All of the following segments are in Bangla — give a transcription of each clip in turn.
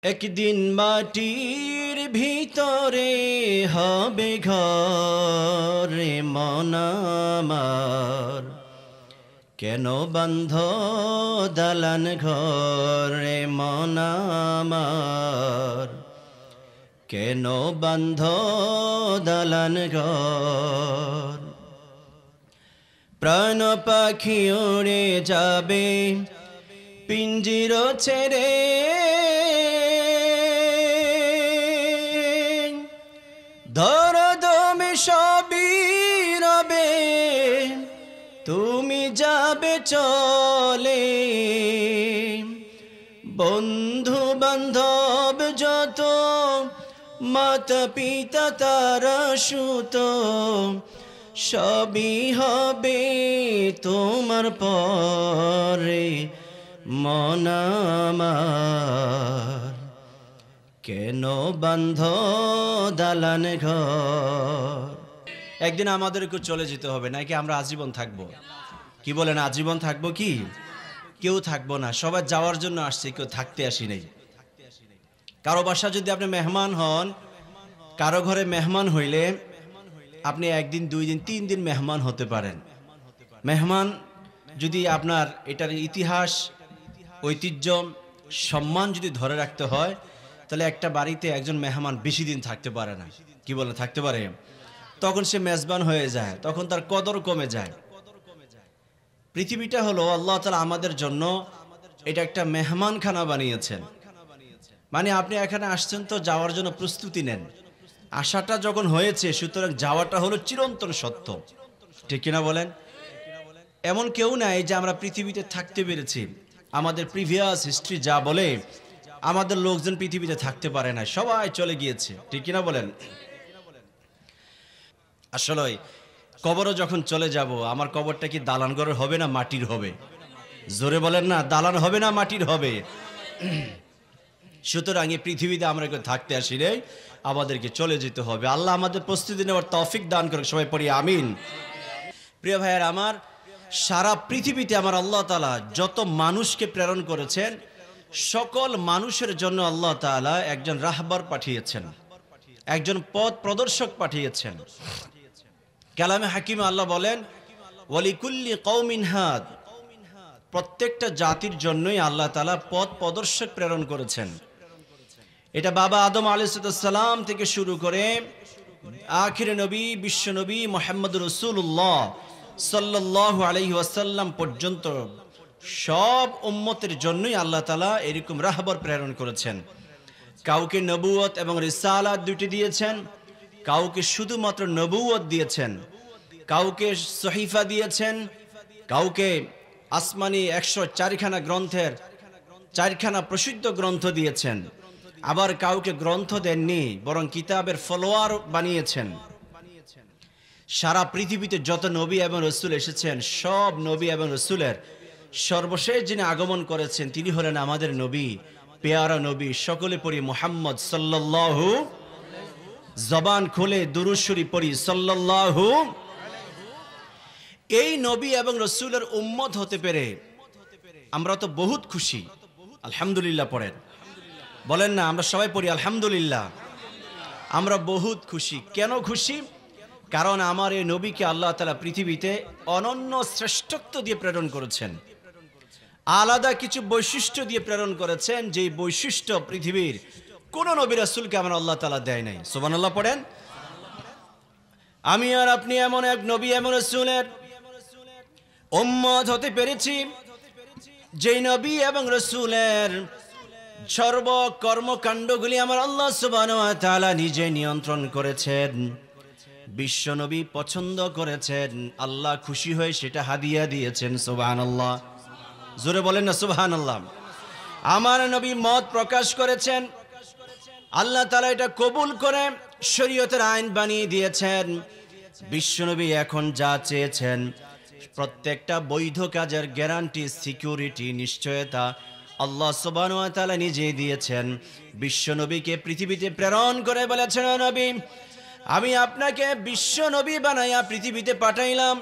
একদিন মাটির ভিতরে হবে ঘর রে মন আমার, কেন বন্ধ দালান ঘর রে মন আমার, কেন বন্ধ দালান ঘর। প্রাণ পাখি উড়ে যাবে পিঞ্জির ছেড়ে, ধরদমে সবই রবে তুমি যাবে চলে। বন্ধু বান্ধব যত, মাতা পিতা তারা সুত, সবই হবে তোমার পরে মন আমার, কেন বন্ধ দালান ঘর। একদিন আমাদেরকে চলে যেতে হবে, নাকি আমরা আজীবন থাকবো? কি বলেন, আজীবন থাকবো কি? কেউ থাকবো না, সবাই যাওয়ার জন্য আসছে, কেউ থাকতে আসি নাই। কারো বাসা যদি আপনি মেহমান হন, কারো ঘরে মেহমান হইলে আপনি একদিন, 2 দিন, 3 দিন মেহমান হতে পারেন। মেহমান যদি আপনার এটার ইতিহাস, ঐতিহ্য, সম্মান যদি ধরে রাখতে হয়, তাহলে একটা বাড়িতে একজন মেহমান বেশি দিন থাকতে পারে না। কি বলে, থাকতে পারে? তখন সে মেজবান হয়ে যায়, তখন তার কদর কমে যায়। পৃথিবীটা হলো আল্লাহ তাআলা আমাদের জন্য এটা একটা মেহমানখানা বানিয়েছেন। মানে আপনি এখানে আসছেন তো যাওয়ার জন্য প্রস্তুতি নেন। আশাটা যখন হয়েছে, সুতরাং যাওয়াটা হলো চিরন্তন সত্য। ঠিক কিনা বলেন? এমন কেউ নাই যে আমরা পৃথিবীতে থাকতে পেরেছি। আমাদের প্রিভিয়াস হিস্ট্রি যা বলে, আমাদের লোকজন পৃথিবীতে থাকতে পারে না, সবাই চলে গিয়েছে। ঠিক কিনা বলেন? আসলে কবরও যখন চলে যাব, আমার কবরটা কি দালান ঘরের হবে না মাটির হবে? জোরে বলেন না, দালান হবে না মাটির হবে? সুতরাং এই পৃথিবীতে আমরা কেউ থাকতে আসি রে, আমাদেরকে চলে যেতে হবে। আল্লাহ আমাদের প্রস্তুতি নেওয়ার তৌফিক দান করুক, সবাই পড়ি আমিন। প্রিয় ভাইয়ের আমার, সারা পৃথিবীতে আমার আল্লাহ তাআলা যত মানুষকে প্রেরণ করেছেন, সকল মানুষের জন্য আল্লাহ তাআলা একজন রাহবার পাঠিয়েছেন, একজন পথ প্রদর্শক পাঠিয়েছেন। কালামে হাকিমে আল্লাহ বলেন, ওয়ালিকুল্লি কওমিন হাদ, প্রত্যেকটা জাতির জন্যই আল্লাহ তাআলা পথ প্রদর্শক প্রেরণ করেছেন। এটা বাবা আদম আলাইহিস সালাম থেকে শুরু করে আখির নবী বিশ্ব নবী মুহাম্মদ রাসূলুল্লাহ সাল্লাল্লাহু আলাইহি ওয়াসাল্লাম পর্যন্ত সব উম্মতের জন্যই আল্লাহ তাআলা এরকম রাহবার প্রেরণ করেছেন। কাউকে নবুয়ত এবং রিসালাত দুটি দিয়েছেন, কাউকে শুধুমাত্র নবুয়ত দিয়েছেন, কাউকে সহিফা দিয়েছেন, কাউকে আসমানি 104খানা গ্রন্থের 4খানা প্রসিদ্ধ গ্রন্থ দিয়েছেন, আবার কাউকে গ্রন্থ দেননি, বরং কিতাবের ফলোয়ার বানিয়েছেন। সারা পৃথিবীতে যত নবী এবং রসুল এসেছেন, সব নবী এবং রসুলের সর্বশেষ যিনি আগমন করেছেন, তিনি হলেন আমাদের নবী, পেয়ারা নবী। সকলে পড়ি মুহাম্মদ সাল্লাল্লাহু, জবান খুলে দুরূদ শরীফ পড়ি সাল্লাল্লাহু। এই নবী এবং রসুলের উম্মত হতে পেরে আমরা তো বহুত খুশি। আলহামদুলিল্লাহ পড়েন, বলেন না? আমরা সবাই পড়ি আলহামদুলিল্লাহ। আমরা বহুত খুশি। কেন খুশি? কারণ আমার এই নবীকে আল্লাহ তাআলা পৃথিবীতে অনন্য শ্রেষ্ঠত্ব দিয়ে প্রেরণ করেছেন, আলাদা কিছু বৈশিষ্ট্য দিয়ে প্রেরণ করেছেন, যে বৈশিষ্ট্য পৃথিবীর কোন নবী রাসূলকে আমার আল্লাহ তাআলা দেয় নাই। সুবহানাল্লাহ পড়েন। আমি আর আপনি এমন এক নবী এবং রাসূলের উম্মত হতে পেরেছি, যেই নবী এবং রাসূলের সর্ব কর্মকাণ্ডগুলি আমার আল্লাহ সুবহানাহু ওয়া তাআলা নিজে নিয়ন্ত্রণ করেছেন। বিশ্ব নবী পছন্দ করেছেন, আল্লাহ খুশি হয়ে সেটা হাদিয়া দিয়েছেন। সুবহানাল্লাহ, জোরে বলেন না সুবহানাল্লাহ। আমার নবী মত প্রকাশ করেছেন, আল্লাহ তাআলা এটা কবুল করে শরীয়তের আইন বানিয়ে দিয়েছেন। বিশ্ব নবী এখন যা চেয়েছেন, প্রত্যেকটা বৈধ কাজের গ্যারান্টি, সিকিউরিটি, নিশ্চয়তা আল্লাহ সুবহানাহু ওয়া তাআলা নিজেই দিয়েছেন। বিশ্ব নবীকে পৃথিবীতে প্রেরণ করে বলেছেন, নবী আমি আপনাকে বিশ্ব নবী বানাইয়া পৃথিবীতে পাঠাইলাম,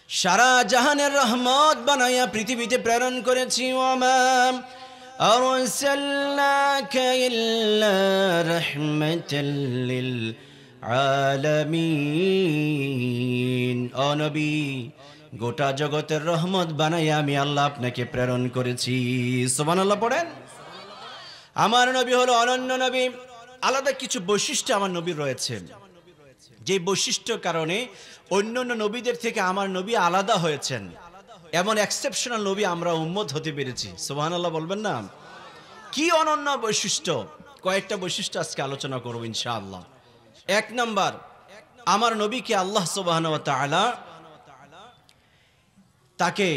সারা জাহানের রহমত বানাইয়া পৃথিবীতে প্রেরণ করেছি। ওয়া মা أرسلناك إلا رحمة للعالمين ও নবী গোটা জগতের রহমত বানাইয়া আমি আল্লাহ আপনাকে প্রেরণ করেছি সুবহানাল্লাহ পড়েন আমার নবী হলো অনন্য নবী আলাদা কিছু বৈশিষ্ট্য আমার নবীর রয়েছে যে বৈশিষ্ট্যের কারণে অন্যান্য নবীদের থেকে আমার নবী আলাদা হয়েছেন এমন এক্সেপশনাল নবী আমরা উম্মত হতে পেরেছি সুবহানাল্লাহ বলবেন না কি অনন্য বৈশিষ্ট্য কয়েকটা বৈশিষ্ট্য আজকে আলোচনা করব ইনশাআল্লাহ এক নাম্বার আমার নবীকে আল্লাহ সুবহানাহু ওয়া তাআলা তাকে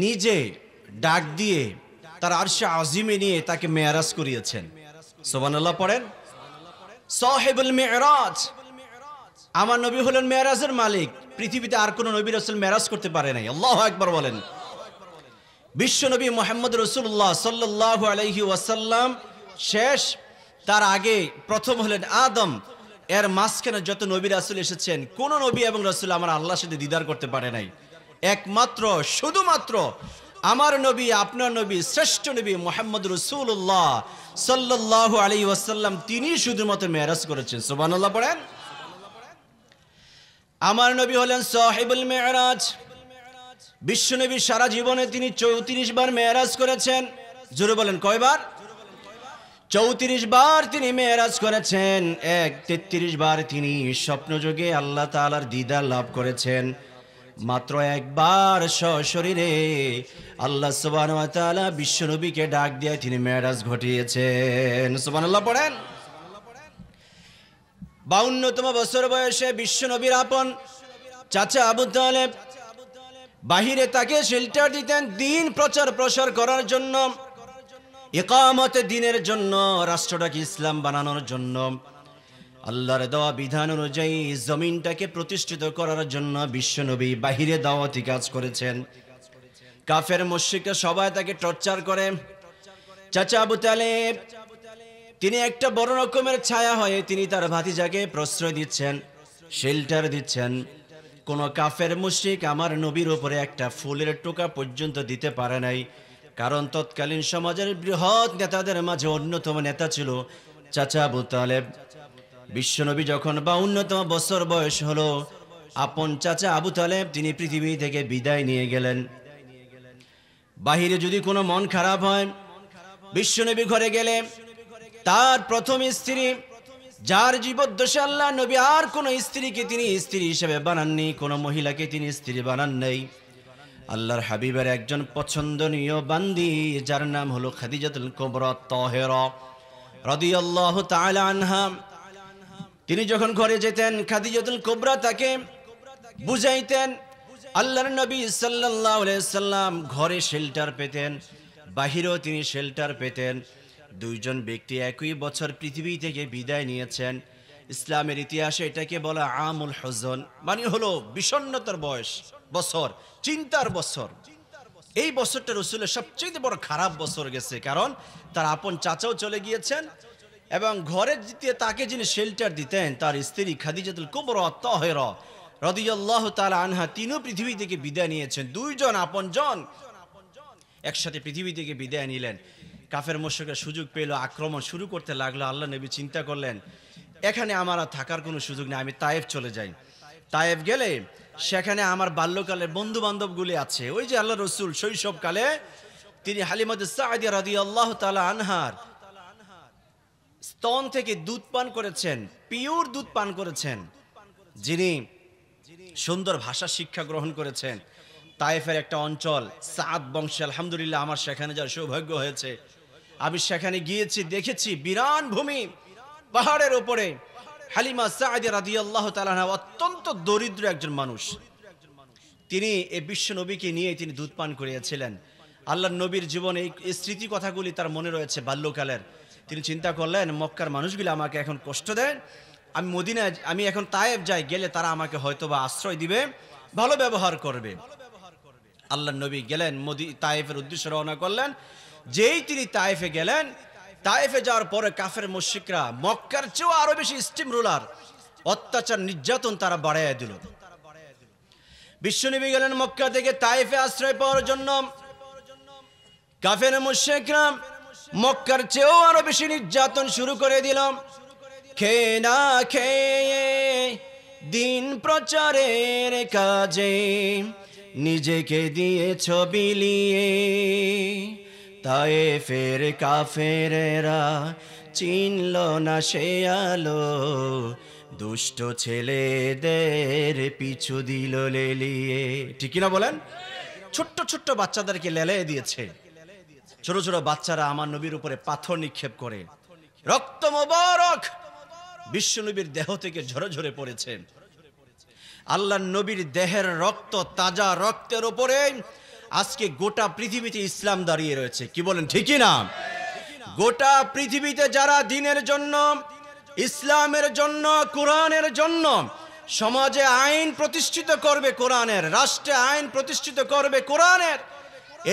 নিজে ডাক দিয়ে তার আরশে আজিমে নিয়ে তাকে মেরাজ করিয়েছেন সুবহানাল্লাহ পড়েন সাহিবুল মিরাজ আমার নবী হলেন মেরাজের মালিক পৃথিবীতে আর কোন নবী রাসূল মেরাজ করতে পারে নাই আল্লাহু আকবার বলেন বিশ্ব নবী মুহাম্মদ রাসূলুল্লাহ সাল্লাল্লাহু আলাইহি ওয়াসাল্লাম শেষ তার আগে প্রথম হলেন আদম এর মাঝখানে যত নবী রাসূল এসেছেন কোন নবী এবং রাসূল আমার আল্লাহর সাথে দিদার করতে পারে নাই একমাত্র শুধুমাত্র আমার নবী আপনার নবী শ্রেষ্ঠ নবী মুহাম্মদ রাসূলুল্লাহ সাল্লাল্লাহু আলাইহি ওয়াসাল্লাম তিনি শুধুমাত্র মেরাজ করেছেন সুবহানাল্লাহ পড়েন আমার নবী হলেন সাহিবুল মিরাজ বিশ্ব নবী সারা জীবনে তিনি 34 বার মেরাজ করেছেন জোরে বলেন কয়বার 34 বার তিনি মেরাজ করেছেন 33 বার তিনি স্বপ্নযোগে আল্লাহ তাআলার দিদার লাভ করেছেন মাত্র একবার সশরীরে আল্লাহ সুবহানাহু ওয়া তাআলা বিশ্ব নবীকে ডাক দিয়ে তিনি মেরাজ ঘটিয়েছেন সুবহানাল্লাহ পড়েন 52তম বছর বয়সে বিশ্ব নবীর আপন চাচা আবু তালেব বাহিরে তাকে শেল্টার দিতেন দ্বীন প্রচার প্রসার করার জন্য ইকামতে দ্বীনের জন্য রাষ্ট্রটাকে ইসলাম বানানোর জন্য আল্লাহর দেওয়া বিধান অনুযায়ী জমিনটাকে প্রতিষ্ঠিত করার জন্য বিশ্ব নবী বাহিরে দাওয়াতি কাজ করেছেন কাফের মুশরিকরা সবাই তাকে টর্চার করে চাচা আবু তালেব তিনি একটা বড় রকমের ছায়া হয়ে তিনি তার ভাতিজাকে প্রশ্রয় দিচ্ছেন শেল্টার দিচ্ছেন কোন কাফের মুশরিক আমার নবীর উপরে একটা ফুলের টোকা পর্যন্ত দিতে পারে নাই কারণ তৎকালীন সমাজের বৃহৎ নেতাদের মাঝে অন্যতম নেতা ছিল চাচা আবু তালেব বিশ্বনবী যখন 52তম বছর বয়স হলো আপন চাচা আবু তালেব তিনি পৃথিবী থেকে বিদায় নিয়ে গেলেন বাহিরে যদি কোনো মন খারাপ হয় বিশ্বনবী ঘরে গেলে তার প্রথম স্ত্রী যার জীবদ্দশা আল্লাহ নবী আর কোন স্ত্রীকে তিনি স্ত্রী হিসেবে বানাননি কোন মহিলাকে তিনি স্ত্রী বানান নাই আল্লাহর হাবিবের একজন পছন্দনীয় বান্দি যার নাম হলো খাদিজাতুল কুবরা তাহেরা রাদিয়াল্লাহু তাআলা আনহা তিনি যখন ঘরে যেতেন খাদিজাতুল কুবরা তাকে বুঝাইতেন আল্লাহর নবী সাল্লাল্লাহু আলাইহি সাল্লাম ঘরে শেল্টার পেতেন বাহিরেও তিনি শেল্টার পেতেন দুইজন ব্যক্তি একই বছর পৃথিবী থেকে বিদায় নিয়েছেন ইসলামের ইতিহাসে এটাকে বলা আমুল হুজন মানে হলো বিষণ্ণতার বছর চিন্তার বছর এই বছরটা রাসূলের সবচেয়ে বড় খারাপ বছর গেছে কারণ তার আপন চাচাও চলে গিয়েছেন এবং ঘরে দ্বিতীয় তাকে যিনি শেল্টার দিতেন তার স্ত্রী খাদিজাতুল কুবরা তাহেরা রাদিয়াল্লাহু তাআলা আনহা তিনিও পৃথিবী থেকে বিদায় নিয়েছেন দুইজন আপনজন একসাথে পৃথিবী থেকে বিদায় নিলেন কাফের মুশরিকরা সুযোগ পেল আক্রমণ শুরু করতে লাগলো আল্লাহ নবী চিন্তা করলেন এখানে আমার থাকার কোনো সুযোগ নেই আমি তায়েফ চলে যাই তায়েফ গেলে সেখানে আমার বাল্যকালের বন্ধু বান্ধবগুলি আছে ওই যে আল্লাহ রাসূল শৈশবকালে তিনি হালিমাতুস সাদিয়া রাদিয়াল্লাহু তাআলা আনহার স্তন থেকে দুধ পান করেছেন পিওর দুধ পান করেছেন যিনি সুন্দর ভাষা শিক্ষা গ্রহণ করেছেন তায়েফের একটা অঞ্চল সাদ বংশে আলহামদুলিল্লাহ আমার সেখানে যাওয়ার সৌভাগ্য হয়েছে আমি সেখানে গিয়েছি দেখেছি বিরান ভূমি পাহাড়ের উপরে হালিমা সাদিয়া রাদিয়াল্লাহু তাআলা আনহা অত্যন্ত দরিদ্র একজন মানুষ তিনি এই বিশ্ব নবীকে নিয়ে তিনি দুধ পান করিয়েছিলেন আল্লাহর নবীর জীবনে এই স্মৃতি কথাগুলি তার মনে রয়েছে বাল্যকালের তিনি চিন্তা করলেন মক্কার মানুষগুলো আমাকে এখন কষ্ট দেয় আমি মদিনায় আমি এখন তায়েফ যাই গেলে তারা আমাকে হয়তোবা আশ্রয় দিবে ভালো ব্যবহার করবে আল্লাহর নবী গেলেন তায়েফের উদ্দেশ্যে রওনা করলেন যেই তিনি তায়েফে গেলেন তায়েফে যাওয়ার পরে কাফের মুশরিকরা মক্কার চেয়েও আরো বেশি স্টিম রুলার অত্যাচার নির্যাতন তারা বাড়াইয়া দিল বিশ্বনবী গেলেন মক্কা থেকে তায়েফে আশ্রয় পাওয়ার জন্য কাফের মুশরিকরা মক্কার চেয়েও আরো বেশি নির্যাতন শুরু করে দিল। খেয়ে না খেয়ে দিন প্রচারের কাজে নিজেকে দিয়েছ বিলিয়ে, তায়েফের কাফেরেরা চিনল না সে আলো, দুষ্ট ছেলেদের পিছু দিল লেলিয়ে। ঠিক কিনা বলেন? ছোট্ট ছোট্ট বাচ্চাদেরকে লেলিয়ে দিয়েছে। ছোট ছোট বাচ্চারা আমার নবীর উপরে পাথর নিক্ষেপ করে, রক্ত মোবারক বিশ্ব নবীর দেহ থেকে ঝরে ঝরে পড়েছে। আল্লাহর নবীর দেহের রক্ত, তাজা রক্তের উপরে আজকে গোটা পৃথিবীতে ইসলাম দাঁড়িয়ে রয়েছে। কি বলেন ঠিকই না? গোটা পৃথিবীতে যারা দ্বীনের জন্য, ইসলামের জন্য, কোরআনের জন্য সমাজে আইন প্রতিষ্ঠিত করবে কোরআনের, রাষ্ট্রে আইন প্রতিষ্ঠিত করবে কোরআনের,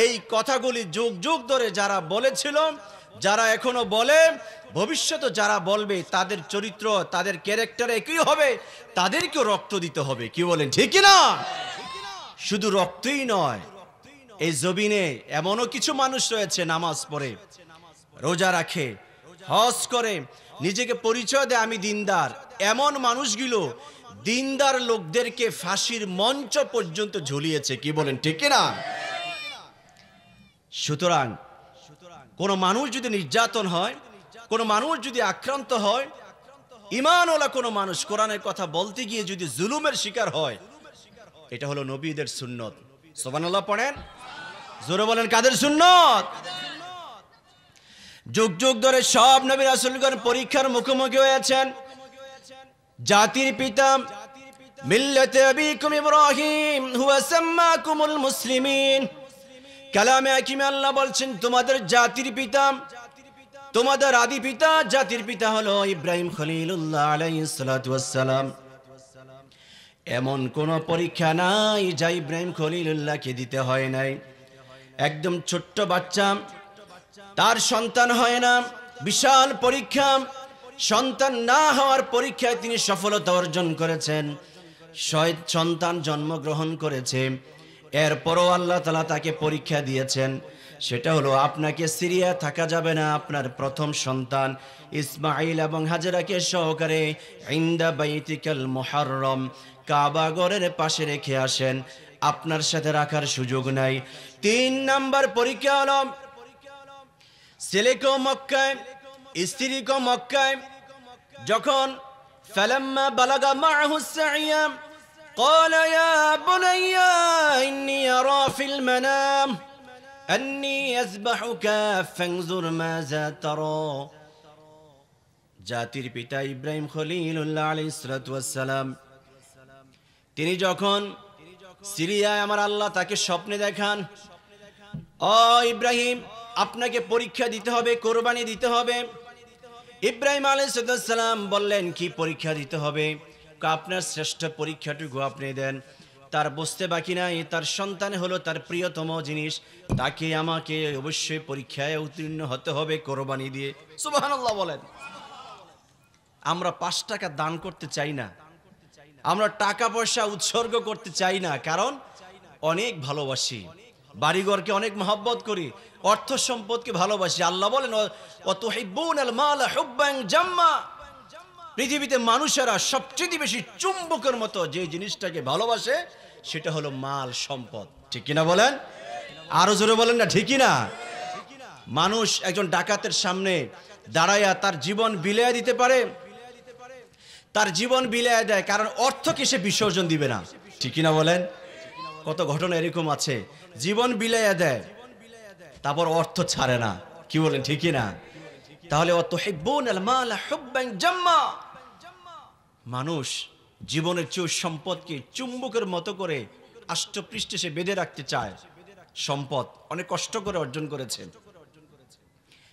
এই কথাগুলি যুগ যুগ ধরে যারা বলেছিল, যারা এখনো বলে, ভবিষ্যতে যারা বলবে, তাদের চরিত্র, তাদের ক্যারেক্টার একই হবে, তাদেরকেও রক্ত দিতে হবে। কি বলেন ঠিক না? শুধু রক্তই নয়, এই জমিনে এমনও কিছু মানুষ রয়েছে নামাজ পড়ে, রোজা রাখে, হজ করে, নিজেকে পরিচয় দেয় আমি দিনদার। এমন মানুষগুলো দিনদার লোকদেরকে ফাঁসির মঞ্চ পর্যন্ত ঝুলিয়েছে। কি বলেন ঠিক না? সুতরাং কোন মানুষ যদি নির্যাতন হয়, কোন মানুষ যদি আক্রান্ত হয়, ঈমানওয়ালা কোন মানুষ কোরআনের কথা বলতে গিয়ে যদি জুলুমের শিকার হয়, এটা হলো নবীদের সুন্নত। সুবহানাল্লাহ পড়েন, জোরে বলেন কাদের সুন্নত? যুগ যুগ ধরে সব নবী রাসূলগণ পরীক্ষার মুখোমুখি হয়েছেন। জাতির পিতা মিল্লাতে আবিকুম ইব্রাহিম হুয়া সাম্মাকুমুল মুসলিমিন, কালামে হাকিমে আল্লাহ বলছেন তোমাদের জাতির পিতা, তোমাদের আদি পিতা, জাতির পিতা হলো ইব্রাহিম খলিলুল্লাহ আলাইহিস সালাতু ওয়াস সালাম। এমন কোন পরীক্ষা নাই যা ইব্রাহিম খলিলুল্লাহকে দিতে হয় নাই। একদম ছোট্ট বাচ্চা, তার সন্তান হয় না, বিশাল পরীক্ষা, সন্তান না হওয়ার পরীক্ষায় তিনি সফলতা অর্জন করেছেন, সন্তান জন্মগ্রহণ করেছে। এরপরও আল্লাহ তাআলা তাকে পরীক্ষা দিয়েছেন, সেটা হলো আপনাকে সিরিয়া থাকা যাবে না, আপনার প্রথম সন্তান ইসমাঈল এবং হাজেরাকে সহকারে ইনদা বাইতিকাল মুহাররম, কাবা ঘরের পাশে রেখে আসেন, আপনার সাথে রাখার সুযোগ নাই। 3 নাম্বার পরীক্ষা হলো ছেলেকেও মক্কায়, স্ত্রীকেও মক্কায়। যখন ফালাম্মা বালাগা মাআহুস সাইয়া قال يا بني إني أرى في المنام أني أذبحك فانظر ماذا ترى। জাতির পিতা ইব্রাহিম খলিলুল্লাহ আলাইহিস সালাতু ওয়াস সালাম, তিনি যখন সিরিয়ায় আমার আল্লাহ তাকে স্বপ্নে দেখান, ও ইব্রাহিম আপনাকে পরীক্ষা দিতে হবে, কোরবানি দিতে হবে। ইব্রাহিম আলাইহিস সালাম বললেন কি পরীক্ষা দিতে হবে? আপনার শ্রেষ্ঠ পরীক্ষাটুকু আপনি দেন। তার বুঝতে বাকি নাই, তার সন্তান হলো তার প্রিয়তম জিনিস, তাকে আমাকে অবশ্যই পরীক্ষায় উত্তীর্ণ হতে হবে কোরবানি দিয়ে। সুবহানাল্লাহ বলেন। আমরা 5 টাকা দান করতে চাই না, আমরা টাকা পয়সা উৎসর্গ করতে চাই না, কারণ অনেক ভালোবাসি, বাড়িঘরকে অনেক মহব্বত করি, অর্থ সম্পদকে ভালোবাসি। আল্লাহ বলেন ওয়াতুহিব্বুনাল মালা হুব্বান জাম্মা, পৃথিবীতে মানুষেরা সবচেয়ে বেশি চুম্বকের মতো যে জিনিসটাকে ভালোবাসে সেটা হলো মাল, সম্পদ। ঠিক কিনা বলেন? আরো জোরে বলেন না ঠিক কিনা? মানুষ একজন ডাকাতের সামনে দাঁড়ায়া তার জীবন বিলিয়ে দিতে পারে, তার জীবন বিলিয়ে দেয়, কারণ অর্থকে সে বিসর্জন দিবে না। ঠিক কিনা বলেন? কত ঘটনা এরকম আছে, জীবন বিলিয়ে দেয় তারপর অর্থ ছাড়ে না। কি বলেন ঠিক কিনা? তাহলে ওয়াতুহিব্বুনাল মালা হুব্বান জাম্মা, মানুষ জীবনের চেয়ে সম্পদকে চুম্বকের মতো করে আষ্টপৃষ্ঠে সে বেঁধে রাখতে চায়। সম্পদ অনেক কষ্ট করে অর্জন করেছেন।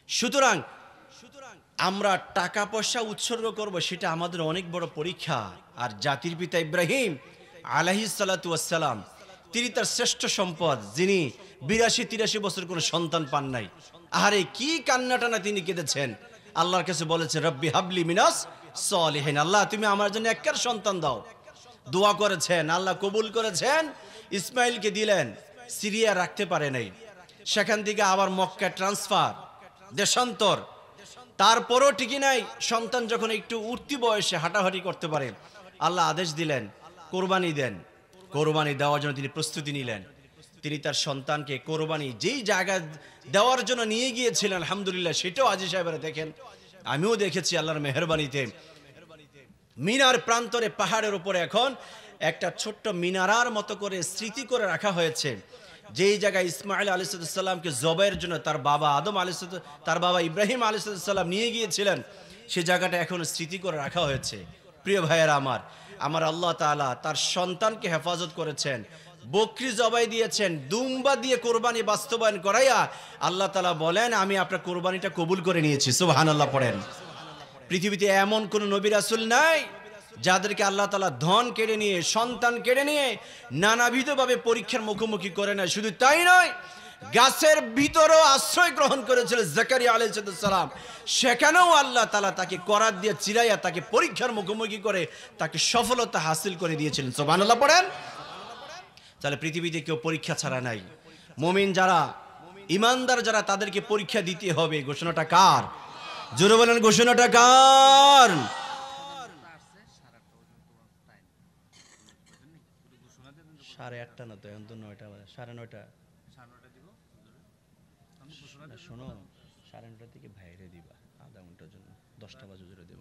সুতরাং আমরা টাকা পয়সা উৎসর্গ করব, সেটা আমাদের অনেক বড় পরীক্ষা। আর জাতির পিতা ইব্রাহিম আলাইহিস সালাতু ওয়াস সালাম, তিনি তার শ্রেষ্ঠ সম্পদ, যিনি 82-83 বছর কোনো সন্তান পান নাই, আরে কি কান্নাটানা তিনি কেঁদেছেন, আল্লাহর কাছে বলেছেন রব্বি হাবলি মিনাস সলিহিন, আল্লাহ তুমি আমার জন্য একটার সন্তান দাও। দোয়া করেছেন, আল্লাহ কবুল করেছেন, ইসমাইলকে দিলেন। সিরিয়া রাখতে পারে নাই, সেখান থেকে আবার মক্কা ট্রান্সফার, দেশান্তর। তারপরও ঠিকই নাই, সন্তান যখন একটু উঠতি বয়সে হাঁটাহাঁটি করতে পারে, আল্লাহ আদেশ দিলেন কোরবানি দেন। কোরবানি দেওয়ার জন্য তিনি প্রস্তুতি নিলেন। তিনি তার সন্তানকে কোরবানি যেই জায়গায় দেওয়ার জন্য নিয়ে গিয়েছিলেন, আলহামদুলিল্লাহ সেটাও আজি সাহেবেরা দেখেন, আমিও দেখেছি আল্লাহর মেহেরবানিতে, মিনার প্রান্তরে পাহাড়ের উপরে এখন একটা ছোট্ট মিনারার মতো করে স্মৃতি করে রাখা হয়েছে। যেই জায়গায় ইসমাইল আলাইহিসসালামকে জবাইয়ের জন্য তার বাবা আদম তার বাবা ইব্রাহিম আলাইহিসসালাম নিয়ে গিয়েছিলেন, সেই জায়গাটা এখন স্মৃতি করে রাখা হয়েছে। প্রিয় ভাইয়েরা আমার আল্লাহ তাআলা তার সন্তানকে হেফাজত করেছেন, বকরি জবাই দিয়েছেন, দুম্বা দিয়ে কোরবানি বাস্তবায়ন করাইয়া আল্লাহ তাআলা বলেন আমি আপনার কোরবানিটা কবুল করে নিয়েছি। সুবহানাল্লাহ পড়েন। পৃথিবীতে এমন কোন নবী রাসূল নাই যাদেরকে আল্লাহ তাআলা ধন কেড়ে নিয়ে, সন্তান কেড়ে নিয়ে নানাবিধভাবে পরীক্ষার মুখোমুখি করে না। শুধু তাই নয়, গাছের ভিতরেও আশ্রয় গ্রহণ করেছিল জাকারিয়া আলাইহিস সালাম, সেখানেও আল্লাহ তাআলা তাকে করাত দিয়ে চিরাইয়া তাকে পরীক্ষার মুখোমুখি করে তাকে সফলতা হাসিল করে দিয়েছিলেন। সুবহানাল্লাহ পড়েন। তাহলে পৃথিবীতে কেউ পরীক্ষা ছাড়া নাই। মুমিন যারা, ইমানদার যারা, তাদেরকে পরীক্ষা দিতে হবে। ঘোষণাটা কার? জোরে বলেন, ঘোষণাটা কার? সাড়ে 8টা না তো, এখন তো 9টা বাজে, 9:30। শোনো, 9:30 থেকে বাইরে দিবা, আধা ঘন্টার জন্য, 10টা বাজে জোরে দেব।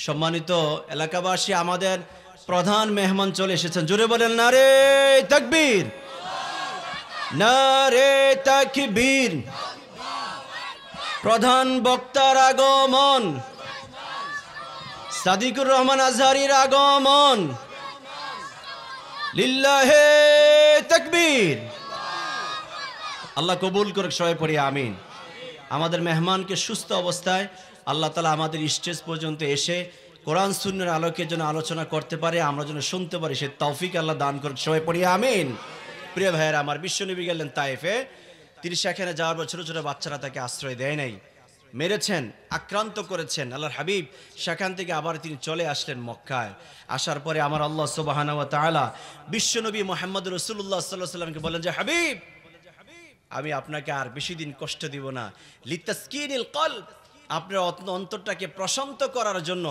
সম্মানিত এলাকাবাসী, আমাদের প্রধান মেহমান চলে এসেছেন। জোরে বলেন নারে তাকবীর, নারে তাকবীর। প্রধান বক্তার আগমন, সাদিকুর রহমান আজহারীর আগমন। লিল্লাহে তাকবীর। আল্লাহ কবুল করুক, সবাই পড়ি আমিন। আমাদের মেহমানকে সুস্থ অবস্থায় আল্লাহ তাআলা আমাদের স্টেজ পর্যন্ত এসে কোরআন সুন্নাহর আলোকে যেন আলোচনা করতে পারে, আমরা যেন শুনতে পারি, সে তৌফিক আল্লাহ দান করুক, সবাই পড়ি আমিন। প্রিয় ভাইয়েরা আমার, বিশ্বনবী গেলেন তায়েফে। তিনি সেখানে যাওয়ার পর ছোট ছোট বাচ্চারা তাকে আশ্রয় দেয় নাই, মেরেছেন, আক্রান্ত করেছেন। আল্লাহর হাবিব সেখান থেকে আবার তিনি চলে আসলেন মক্কায়। আসার পরে আমার আল্লাহ সুবহানাহু ওয়া তাআলা বিশ্বনবী মুহাম্মদ রাসূলুল্লাহ সাল্লাল্লাহু আলাইহি ওয়াসাল্লামকে বলেন যে হাবিব, আমি আপনাকে আর বেশি দিন কষ্ট দিব না। লিতাসকিনিল কলব, আপনার অন্তরটাকে প্রশান্ত করার জন্য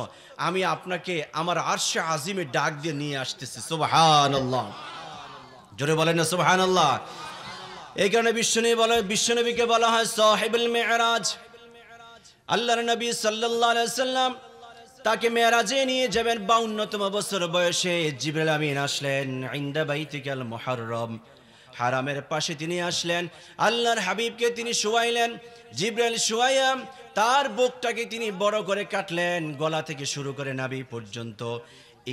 আমি আপনাকে আমার আরশে আজিমে ডাক দিয়ে নিয়ে আসতেছি। সুবহানাল্লাহ, জোরে বলেন না সুবহানাল্লাহ। এই কারণে বিশ্বনবীকে বলা হয় সাহিবুল মিরাজ। আল্লাহর নবী সাল্লাল্লাহু আলাইহি ওয়াসাল্লাম তাকে মেরাজে নিয়ে যাবেন। 52তম বছর বয়সে জিবরাইল আমিন আসলেন ইনদা বাইতিকাল মুহাররম, হারামের পাশে তিনি আসলেন। আল্লাহর হাবিবকে তিনি শোয়াইলেন। জিবরাইল শোয়াইয়া তার বুকটাকে তিনি বড় করে কাটলেন, গলা থেকে শুরু করে নাভি পর্যন্ত।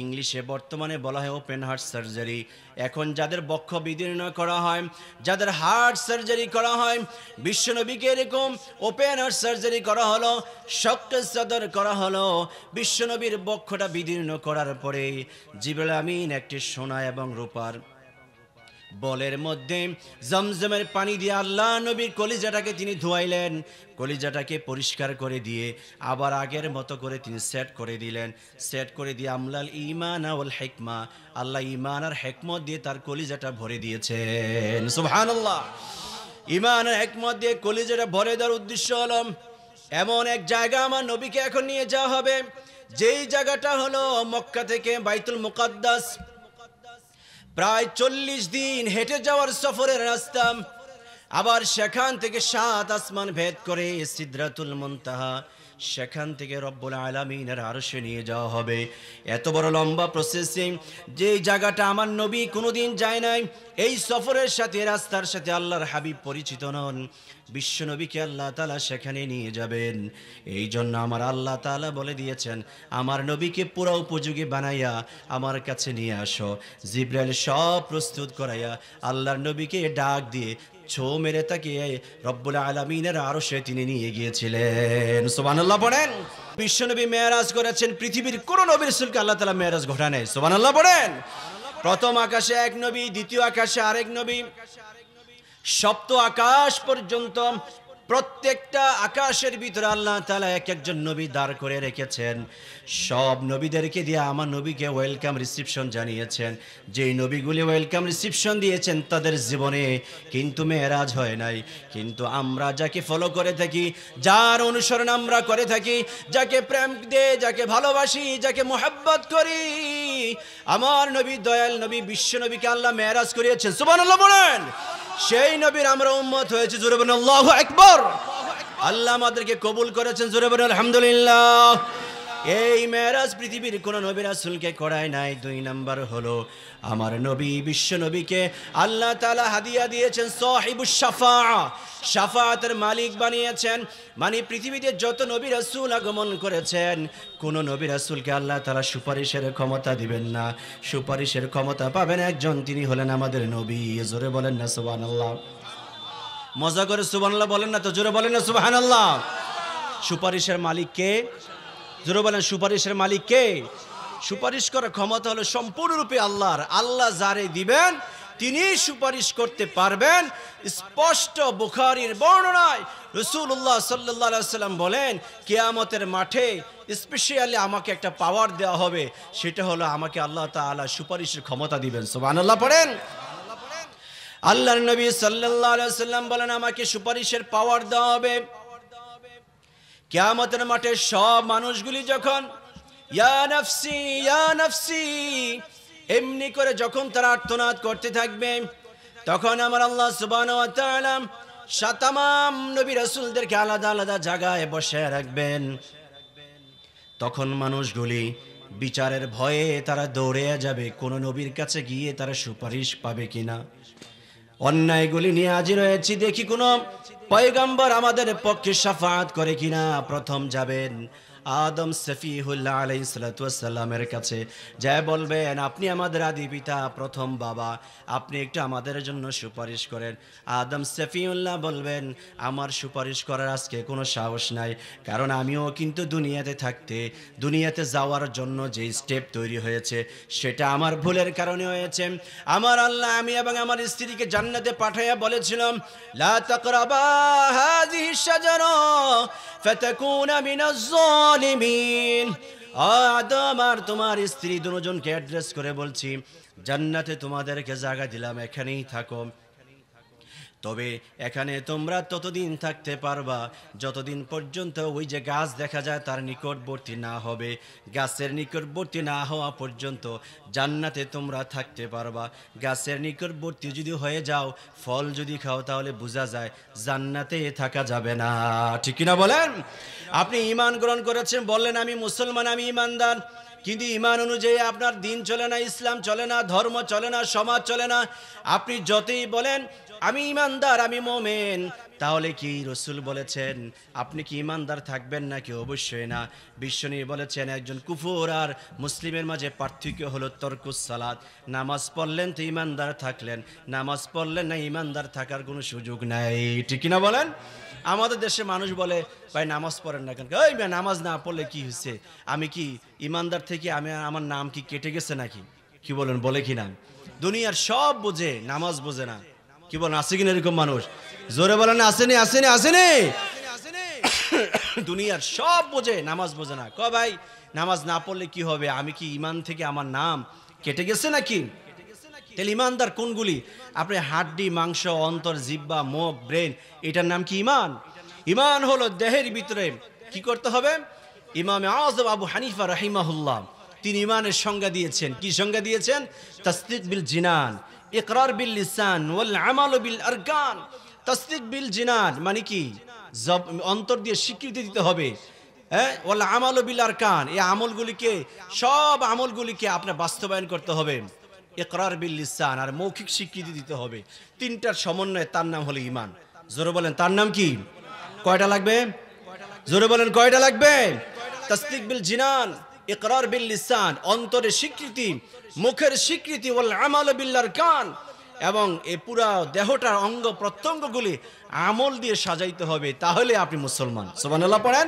ইংলিশে বর্তমানে বলা হয় ওপেন হার্ট সার্জারি। এখন যাদের বক্ষ বিদীর্ণ করা হয়, যাদের হার্ট সার্জারি করা হয়, বিশ্বনবীকে এরকম ওপেন হার্ট সার্জারি করা হলো, শক্ত চাদর করা হলো। বিশ্বনবীর বক্ষটা বিদীর্ণ করার পরে জিবরাইল আমিন একটি সোনা এবং রূপার বলের মধ্যে জমজমের পানি দিয়ে আল্লাহ নবীর কলিজাটাকে তিনি ধোয়াইলেন। কলিজাটাকে পরিষ্কার করে দিয়ে আবার আগের মতো করে তিনি সেট করে দিলেন। সেট করে দিয়ে আমলাল ঈমান ওয়াল হিকমা, আল্লাহ ঈমান আর হিকমত দিয়ে তার কলিজাটা ভরে দিয়েছেন। সুবহানাল্লাহ। ঈমান আর হিকমত দিয়ে কলিজাটা ভরে দেওয়ার উদ্দেশ্য হলো এমন এক জায়গা আমার নবীকে এখন নিয়ে যাওয়া হবে, যেই জায়গাটা হলো মক্কা থেকে বাইতুল মুকাদ্দাস। প্রায় 40 দিন হেঁটে যাওয়ার সফরের রাস্তা। আবার সেখান থেকে 7 আসমান ভেদ করে সিদরাতুল মুনতাহা, সেখান থেকে রব্বুল আলামিনের আরশে নিয়ে যাওয়া হবে। এত বড় লম্বা প্রসেসিং, যে জায়গাটা আমার নবী কোনোদিন যায় নাই। এই সফরের সাথে, রাস্তার সাথে আল্লাহর হাবিব পরিচিত নন। বিশ্ব নবীকে আল্লাহ তাআলা সেখানে নিয়ে যাবেন। এই জন্য আমার আল্লাহ তাআলা বলে দিয়েছেন, আমার নবীকে পুরো উপযোগী বানাইয়া আমার কাছে নিয়ে আসো। জিবরাইল সব প্রস্তুত করাইয়া আল্লাহর নবীকে ডাক দিয়ে ছো মেরে তাকে রব্বুল আলামিনের আরশে তিনি নিয়ে গিয়েছিলেন। সুবহানাল্লাহ পড়েন। বিশ্বনবী মেরাজ করেছেন, পৃথিবীর কোন নবীর রাসূলকে আল্লাহ তাআলা মেরাজ ঘটায় নাই। সুবহানাল্লাহ পড়েন। প্রথম আকাশে এক নবী, দ্বিতীয় আকাশে আরেক নবী, সপ্ত আকাশ পর্যন্ত প্রত্যেকটা আকাশের ভিতরে আল্লাহ তাআলা এক একজন নবী দাঁড় করে রেখেছেন। সব নবীদেরকে দিয়ে আমার নবীকে ওয়েলকাম রিসিপশন জানিয়েছেন। যেই নবীগুলি ওয়েলকাম রিসিপশন দিয়েছেন তাদের জীবনে কিন্তু মেরাজ হয় নাই। কিন্তু আমরা যাকে ফলো করে থাকি, যার অনুসরণ আমরা করে থাকি, যাকে প্রেম দিয়ে, যাকে ভালোবাসি, যাকে মোহাব্বত করি, আমার নবী, দয়াল নবী, বিশ্ব নবীকে আল্লাহ মেরাজ করিয়েছেন। সুবহানাল্লাহ বলেন। সেই নবীর আমরা উম্মত হয়েছে। জোরে বলেন আল্লাহু আকবার। আল্লাহ আমাদেরকে কবুল করেছেন। জোরে বলেন আলহামদুলিল্লাহ। এই মেরাজ পৃথিবীর কোন নবী রাসূলকে করায় নাই। 2 নাম্বার হলো আমার নবী, বিশ্ব নবীকে আল্লাহ তাআলা হাদিয়া দিয়েছেন সাহিবুশ শাফাআ, শাফাআতের মালিক বানিয়েছেন। মানে পৃথিবীতে যত নবী রাসূল আগমন করেছেন, কোন নবী রাসূলকে আল্লাহ তাআলা সুপারিশের ক্ষমতা দিবেন না। সুপারিশের ক্ষমতা পাবেন একজন, তিনি হলেন আমাদের নবী। জোরে বলেন না সুবহানাল্লাহ। মজা করে সুবহানাল্লাহ বলেন না তো, জোরে বলেন না সুবহানাল্লাহ। সুপারিশের মালিক কে? জোরে বলেন, সুপারিশের মালিক কে? সুপারিশ করার ক্ষমতা হলো সম্পূর্ণরূপে আল্লাহর। আল্লাহ যারে দিবেন তিনি সুপারিশ করতে পারবেন। স্পষ্ট বুখারীর বর্ণনায় রাসূলুল্লাহ সাল্লাল্লাহু আলাইহি ওয়াসাল্লাম বলেন, কিয়ামতের মাঠে স্পেশালি আমাকে একটা পাওয়ার দেওয়া হবে, সেটা হলো আমাকে আল্লাহ তাআলা সুপারিশের ক্ষমতা দিবেন। সুবহানাল্লাহ পড়েন। আল্লাহর নবী সাল্লাল্লাহু আলাইহি ওয়াসাল্লাম বলেন, আমাকে সুপারিশের পাওয়ার দেওয়া হবে। কিয়ামতের মাঠে সব মানুষগুলি যখন ইয়া নাফসি ইয়া নাফসি এমনি করে যখন তারা আর্তনাদ করতে থাকবে, তখন আমার আল্লাহ সুবহানাহু ওয়া তাআলা তামাম নবী রাসূলদেরকে আলাদা আলাদা জায়গায় বসে রাখবেন। তখন মানুষগুলি বিচারের ভয়ে তারা দৌড়ে যাবে কোন নবীর কাছে গিয়ে তারা সুপারিশ পাবে কিনা। অন্যায়গুলি নিয়ে হাজির হয়েছি, দেখি কোন পয়গম্বর আমাদের পক্ষে শাফাআত করে কিনা। প্রথম যাবেন আদম সফিহুল্লাহ আলাইহিস সালাতু ওয়াস সালামের কাছে, যা বলবেন, আপনি আমাদের আদি পিতা, প্রথম বাবা, আপনি একটু আমাদের জন্য সুপারিশ করেন। আদম সফিউল্লাহ বলবেন, আমার সুপারিশ করার আজকে কোনো সাহস নাই, কারণ আমিও কিন্তু দুনিয়াতে যাওয়ার জন্য যে স্টেপ তৈরি হয়েছে সেটা আমার ভুলের কারণে হয়েছে। আমার আল্লাহ আমি এবং আমার স্ত্রীকে জান্নাতে পাঠাইয়া বলেছিলাম, লা তাকরাবা হাযিহিশ শাজারা ফাতাকুনা মিনাজ জালিমিন। আদম আর তোমার স্ত্রী দুজনকে অ্যাড্রেস করে বলছি, জান্নাতে তোমাদেরকে জায়গা দিলাম, এখানেই থাকো। তবে এখানে তোমরা ততদিন থাকতে পারবা যতদিন পর্যন্ত ওই যে গাছ দেখা যায় তার নিকটবর্তী না হবে। গাছের নিকটবর্তী না হওয়া পর্যন্ত জান্নাতে তোমরা থাকতে পারবা। গাছের নিকটবর্তী যদি হয়ে যাও, ফল যদি খাও, তাহলে বোঝা যায় জান্নাতে থাকা যাবে না। ঠিক কিনা বলেন? আপনি ঈমান গ্রহণ করেছেন, বললেন আমি মুসলমান, আমি ঈমানদার, কিন্তু ঈমান অনুযায়ী আপনার দিন চলে না, ইসলাম চলে না, ধর্ম চলে না, সমাজ চলে না। আপনি যতই বলেন আমি ঈমানদার, আমি মুমিন, তাহলে কি রাসূল বলেছেন আপনি কি ঈমানদার থাকবেন নাকি? অবশ্যই না। বিশ্বনবী বলেছেন একজন কুফর আর মুসলিমের মাঝে পার্থক্য হলো তরকুস সালাত। নামাজ পড়লেন তো ঈমানদার থাকলেন, নামাজ পড়লেন না, ঈমানদার থাকার কোনো সুযোগ নাই। ঠিক কিনা বলেন? আমাদের দেশে মানুষ বলে, ভাই নামাজ পড়েন না কেন? এই ভাই নামাজ না পড়লে কি হয়েছে? আমি কি ঈমানদার থেকে আমার নাম কি কেটে গেছে নাকি? কি বলেন, বলে কি না? দুনিয়ার সব বোঝে, নামাজ বোঝে না। কি বলেন, আছে কিনা এরকম মানুষ? জোরে বলেন আসেনি, আসেনি, আসেনি। দুনিয়ার সব বোঝে, নামাজ বোঝে না। ভাই নামাজ না পড়লে কি হবে? আমি কি ঈমান থেকে আমার নাম কেটে গেছে নাকি? তাহলে ঈমানদার কোনগুলি? আপনি হাড্ডি, মাংস, অন্তর, জিহ্বা, মুখ, ব্রেন, এটার নাম কি ঈমান? ঈমান হলো দেহের ভিতরে কি করতে হবে? ইমামে আযম আবু হানিফা রাহিমাহুল্লাহ তিনি ঈমানের সংজ্ঞা দিয়েছেন। কি সংজ্ঞা দিয়েছেন? তাসদীক বিল জিনান, ইকরার বিল লিসান ওয়াল আমাল বিল আরকান। তাসদীক বিল জিনান মানে কি? অন্তর দিয়ে স্বীকৃতি দিতে হবে, ওয়াল আমাল বিল আরকান, এই আমলগুলিকে, সব আমলগুলিকে আপনার বাস্তবায়ন করতে হবে। ইকরার বিল লিসান, আর মৌখিক স্বীকৃতি দিতে হবে। তিনটার সমন্বয়ে তার নাম হলো ঈমান। জোরে বলেন তার নাম কি? কয়টা লাগবে? জোরে বলেন কয়টা লাগবে? তাসদীক বিল জিনান, ইকরার বিল লিসান, অন্তরের স্বীকৃতি, মুখের স্বীকৃতি, ওয়াল আমাল বিল আরকান, এবং এই পুরা দেহটার অঙ্গ প্রত্যঙ্গগুলি আমল দিয়ে সাজাইতে হবে, তাহলে আপনি মুসলমান। সুবহানাল্লাহ পড়েন।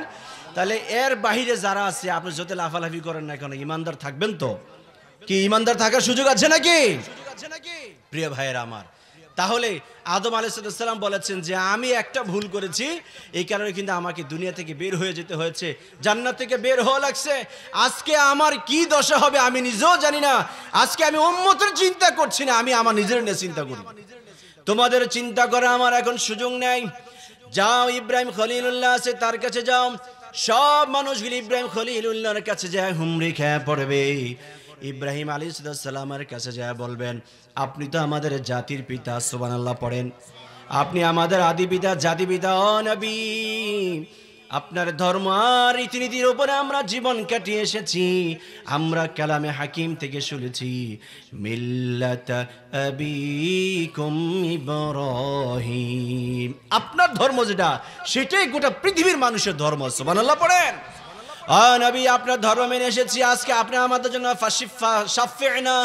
তাহলে এর বাহিরে যারা আছে, আপনি যত লাফালাফি করেন না কেন, ঈমানদার থাকবেন তো? কি ঈমানদার থাকার সুযোগ আছে নাকি? প্রিয় ভাইয়েরা আমার, তাহলে আদম আলাইহিস সালাম বলেছেন যে আমি একটা ভুল করেছি, এই কারণে কিন্তু আমাকে দুনিয়া থেকে বের হয়ে যেতে হয়েছে, জান্নাত থেকে বের হওয়া লাগছে। আজকে আমার কি দশা হবে আমি নিজেও জানি না। আজকে আমি উম্মতের চিন্তা করছি না, আমি আমার নিজের নিয়ে চিন্তা করি। তোমাদের চিন্তা করা আমার এখন সুযোগ নেই। যাও ইব্রাহিম খলিলুল্লাহ আছে তার কাছে যাও, সব মানুষগুলি ইব্রাহিম খলিলুল্লাহর কাছে যায় হুমড়ি খেয়ে পড়বে। ইব্রাহিম আলাইহিস সালামের কাছে যায় বলবেন, আপনি তো আমাদের জাতির পিতা, সুবহানাল্লাহ পড়েন, আপনি আমাদের আদি পিতা, জাতি পিতা। ও নবী, আপনার ধর্ম আর রীতিনীতির উপরে আমরা জীবন কাটিয়ে এসেছি। আমরা কালামে হাকিম থেকে শুনেছি মিল্লাত আবিকুম ইব্রাহিম, আপনার ধর্ম যেটা সেটাই গোটা পৃথিবীর মানুষের ধর্ম। সুবহানাল্লাহ পড়েন। ও নবী, আপনার ধর্ম মেনে এসেছি, আজকে আপনি আমাদের জন্য শাফি'না।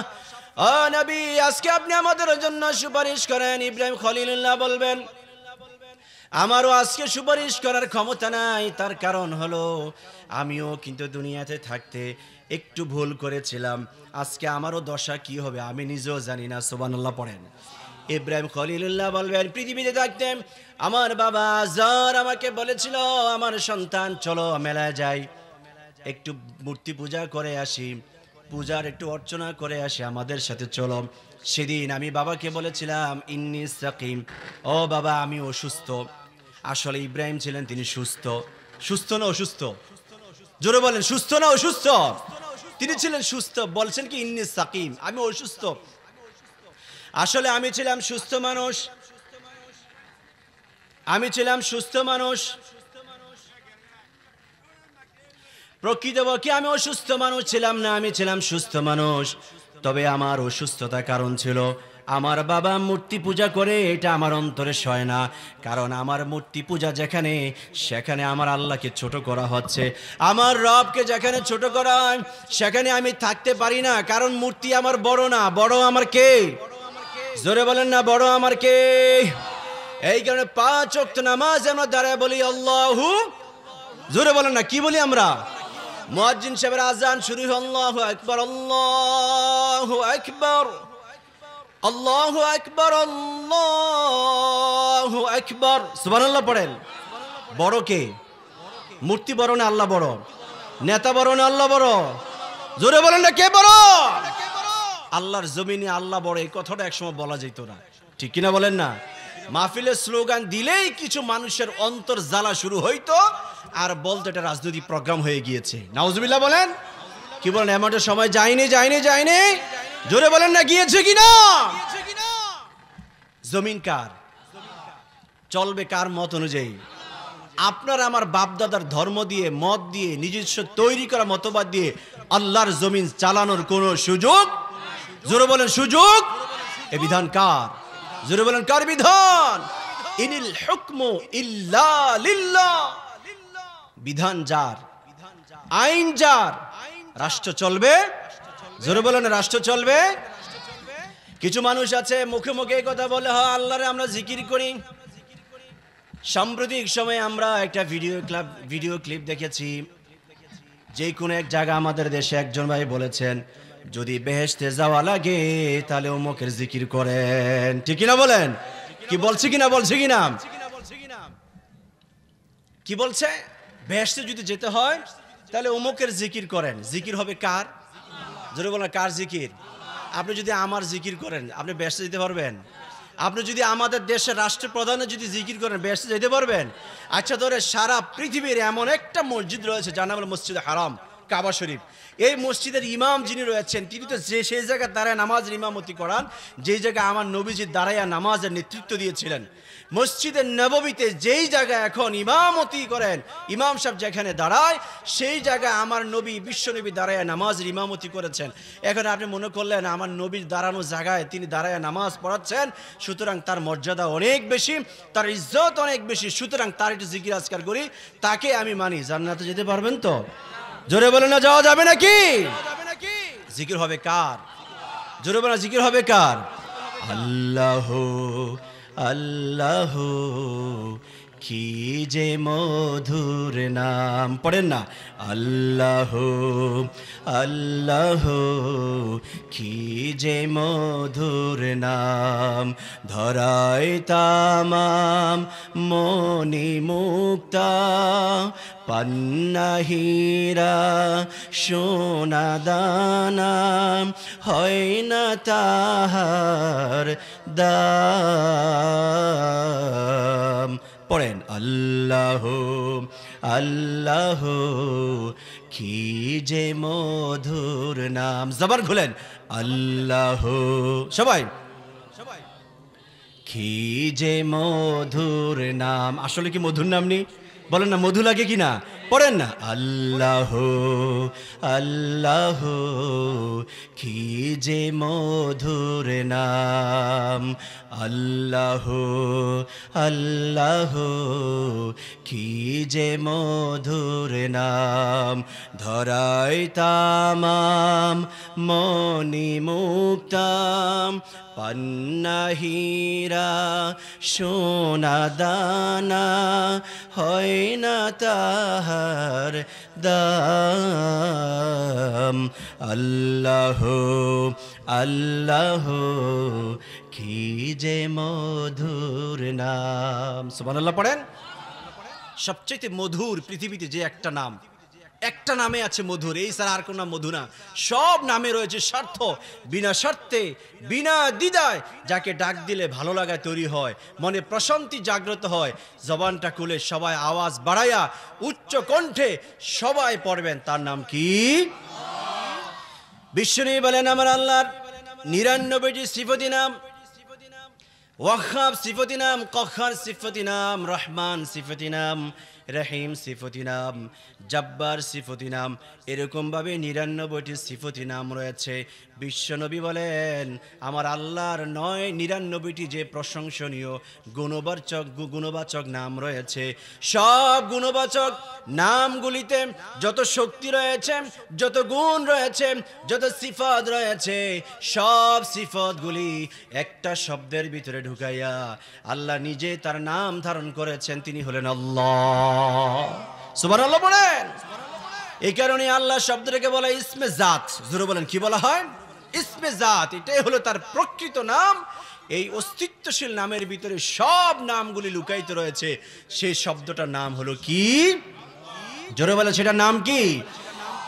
ও নবী, আজকে আপনি আমাদের জন্য সুপারিশ করেন। ইব্রাহিম খলিলুল্লাহ বলবেন, আমারও আজকে সুপারিশ করার ক্ষমতা নাই, তার কারণ হলো আমিও কিন্তু দুনিয়াতে থাকতে একটু ভুল করেছিলাম। আজকে আমারও দশা কি হবে আমি নিজেও জানি না। সুবহানাল্লাহ পড়েন। ইব্রাহিম খলিলুল্লাহ বলবেন, পৃথিবীতে থাকতেন আমার বাবা আজর আমাকে বলেছিল, আমার সন্তান চলো মেলায় যাই, একটু মূর্তি পূজা করে আসি, পূজার একটু অর্চনা করে আসি, আমাদের সাথে চলো। সেদিন আমি বাবাকে বলেছিলাম ইন্নী সাকিম, ও বাবা আমি অসুস্থ। আসলে ইব্রাহিম ছিলেন তিনি সুস্থ। সুস্থ না অসুস্থ? জোরে বলেন, সুস্থ না অসুস্থ? তিনি ছিলেন সুস্থ, বলছেন কি ইন্নী সাকিম, আমি অসুস্থ। আসলে আমি ছিলাম সুস্থ মানুষ, আমি ছিলাম সুস্থ মানুষ। প্রকৃতপক্ষে আমি অসুস্থ মানুষ ছিলাম না, আমি ছিলাম সুস্থ মানুষ। তবে আমার অসুস্থতার কারণ ছিল আমার বাবা মূর্তি পূজা করে, এটা আমার অন্তরে সয় না। কারণ আমার মূর্তি পূজা যেখানে, সেখানে আমার আল্লাহকে ছোট করা হচ্ছে। আমার রবকে যেখানে ছোট করা হয় সেখানে আমি থাকতে পারি না, কারণ মূর্তি আমার বড় না, বড় আমার কে? জোরে বলেন না, বড় আমার কে? এই কারণে 5 ওয়াক্ত নামাজ আমরা দাঁড়ায় বলি আল্লাহু, জোরে বলেন না, কি বলি আমরা? মুয়াজ্জিন সাহেবের আজান শুরু হয় আল্লাহু আকবার, আল্লাহু আকবার, আল্লাহু আকবার, আল্লাহু আকবার। সুবহানাল্লাহ পড়েন। বড় কে? মূর্তি বড় না আল্লাহ বড়? নেতা বড় না আল্লাহ বড়? জোরে বলেন না, কে বড়? আল্লাহর জমিনে আল্লাহ বড়, এই কথাটা একসময় বলা যেত না, ঠিক কিনা বলেন না? মাহফিলের স্লোগান দিলেই কিছু মানুষের অন্তর জ্বালা শুরু হইতো, আর বলতো এটা রাজনৈতিক প্রোগ্রাম হয়ে গিয়েছে। নাউজুবিল্লাহ বলেন। কি বলেন, এমনটা সময় যায়নি? জোরে বলেন না, গিয়েছে কিনা? জমিন কার? চলবে কার মত অনুযায়ী? আপনার আমার বাপদাদার ধর্ম দিয়ে, মত দিয়ে, নিজস্ব তৈরি করা মতবাদ দিয়ে আল্লাহর জমিন চালানোর কোনো সুযোগ, জোরে বলেন সুযোগ, এ বিধান কার? জোরে বলেন কার বিধান? ইনিল হুকমু ইল্লা লিল্লাহ, বিধান যার, আইন যার, রাষ্ট্র চলবে। জোরে বলেন রাষ্ট্র চলবে। কিছু মানুষ আছে মুখে মুখে এই কথা বলে, হ্যাঁ আল্লাহরে আমরা জিকির করি। সাম্প্রতিক সময়ে আমরা একটা ভিডিও ক্লিপ দেখেছি, যে কোনো এক জায়গা আমাদের দেশে একজন ভাই বলেছেন, যদি বেহেশতে যাওয়া লাগে তাহলে অমুকের জিকির করেন। ঠিক কিনা বলেন? কি বলছে কিনা? কি বলছে? বেহেশতে যদি যেতে হয় তাহলে অমুকের জিকির করেন। জিকির হবে কার? জোরে বলেন কার জিকির? আপনি যদি আমার জিকির করেন আপনি বেহেশতে যেতে পারবেন? আপনি যদি আমাদের দেশের রাষ্ট্রপ্রধানের যদি জিকির করেন বেহেশতে যেতে পারবেন? আচ্ছা ধরে সারা পৃথিবীর এমন একটা মসজিদ রয়েছে যার নাম হলো মসজিদে হারাম, কাবা শরীফ। এই মসজিদের ইমাম যিনি রয়েছেন তিনি তো সেই জায়গায় দাঁড়ায় নামাজের ইমামতি করান যেই জায়গায় আমার নবীজি দাঁড়াইয়া নামাজের নেতৃত্ব দিয়েছিলেন। মসজিদের নববীতে যেই জায়গায় এখন ইমামতি করেন, ইমাম সাহেব যেখানে দাঁড়ায় সেই জায়গায় আমার নবী, বিশ্বনবী দাঁড়াইয়া নামাজের ইমামতি করেছেন। এখন আপনি মনে করলেন আমার নবীর দাঁড়ানো জায়গায় তিনি দাঁড়াইয়া নামাজ পড়াচ্ছেন, সুতরাং তার মর্যাদা অনেক বেশি, তার ইজ্জত অনেক বেশি, সুতরাং তার একটু জিকির আজকার করি, তাকে আমি মানি। জান্নাতে যেতে পারবেন তো? জোরে বলেন না, যাওয়া যাবে নাকি? জিকির হবে কার? জোরে বলেন জিকির হবে কার? আল্লাহ আল্লাহ কি যে মধুর নাম, পড়েন না, আল্লাহ আল্লাহ কি যে মধুর নাম, ধরায় তামাম মনি মুক্তা, পান্নাহীরা সোনা দানা, হয় না তাহার দাম। পড়েন, আল্লাহ আল্লাহ কি যে মধুর নাম, জবর খুলেন, আল্লাহ, সবাই কি যে মধুর নাম। আসলে কি মধুর নাম নেই? বলেন না, মধু লাগে কি না? পড়েন না, আল্লাহ আল্লাহ কি যে মধুর নাম, আল্লাহ আল্লাহ কি যে মধুর নাম, ধরায় তামাম মনি মুক্তাম, পান্নাহীরা সোনা দানা, হয় না তাহার দাম। আল্লাহ আল্লাহ কি যে মধুর নাম। সুবহানাল্লাহ পড়েন। সবচেয়ে মধুর পৃথিবীতে যে একটা নাম, একটা নামে আছে মধুর, এই ছাড়া আর কোন নাম মধু না। সব নামে রয়েছে স্বার্থ, বিনা স্বার্থে বিনা দ্বিধায় যাকে ডাক দিলে ভালো লাগা তৈরি হয়, মনে প্রশান্তি জাগ্রত হয়। জবানটা খুলে সবাই আওয়াজ বাড়াইয়া উচ্চ কণ্ঠে সবাই পড়বেন, তার নাম কি? বিষ্ণু বলেন, আমার আল্লাহর ৯৯টি সিফতি নাম, ওয়াহাব সিফতি নাম, কখার সিফতি নাম, রহমান সিফতি নাম, রহিম সিফতি নাম, জব্বার সিফতি নাম, এরকমভাবে ৯৯টি সিফতি নাম রয়েছে। বিশ্বনবী বলেন, আমার আল্লাহর ৯৯টি যে প্রশংসনীয় গুণবাচক নাম রয়েছে, সব গুণবাচক নামগুলিতে যত শক্তি রয়েছে, যত গুণ রয়েছে, যত সিফাত রয়েছে, সব সিফাতগুলি একটা শব্দের ভিতরে ঢুকাইয়া আল্লাহ নিজে তার নাম ধারণ করেছেন, তিনি হলেন আল্লাহ। সুবহানাল্লাহ বলেন। এই কারণে আল্লাহ শব্দটাকে বলা ইসমে জাত। জোরে বলেন, কি বলা হয়? ইসমে জাত। এটাই হলো তার প্রকৃত নাম। এই অস্তিত্বশীল নামের ভিতরে সব নামগুলি লুকায়িত রয়েছে। সেই শব্দটার নাম হলো কি? জোরে বলেন, সেটার নাম কি?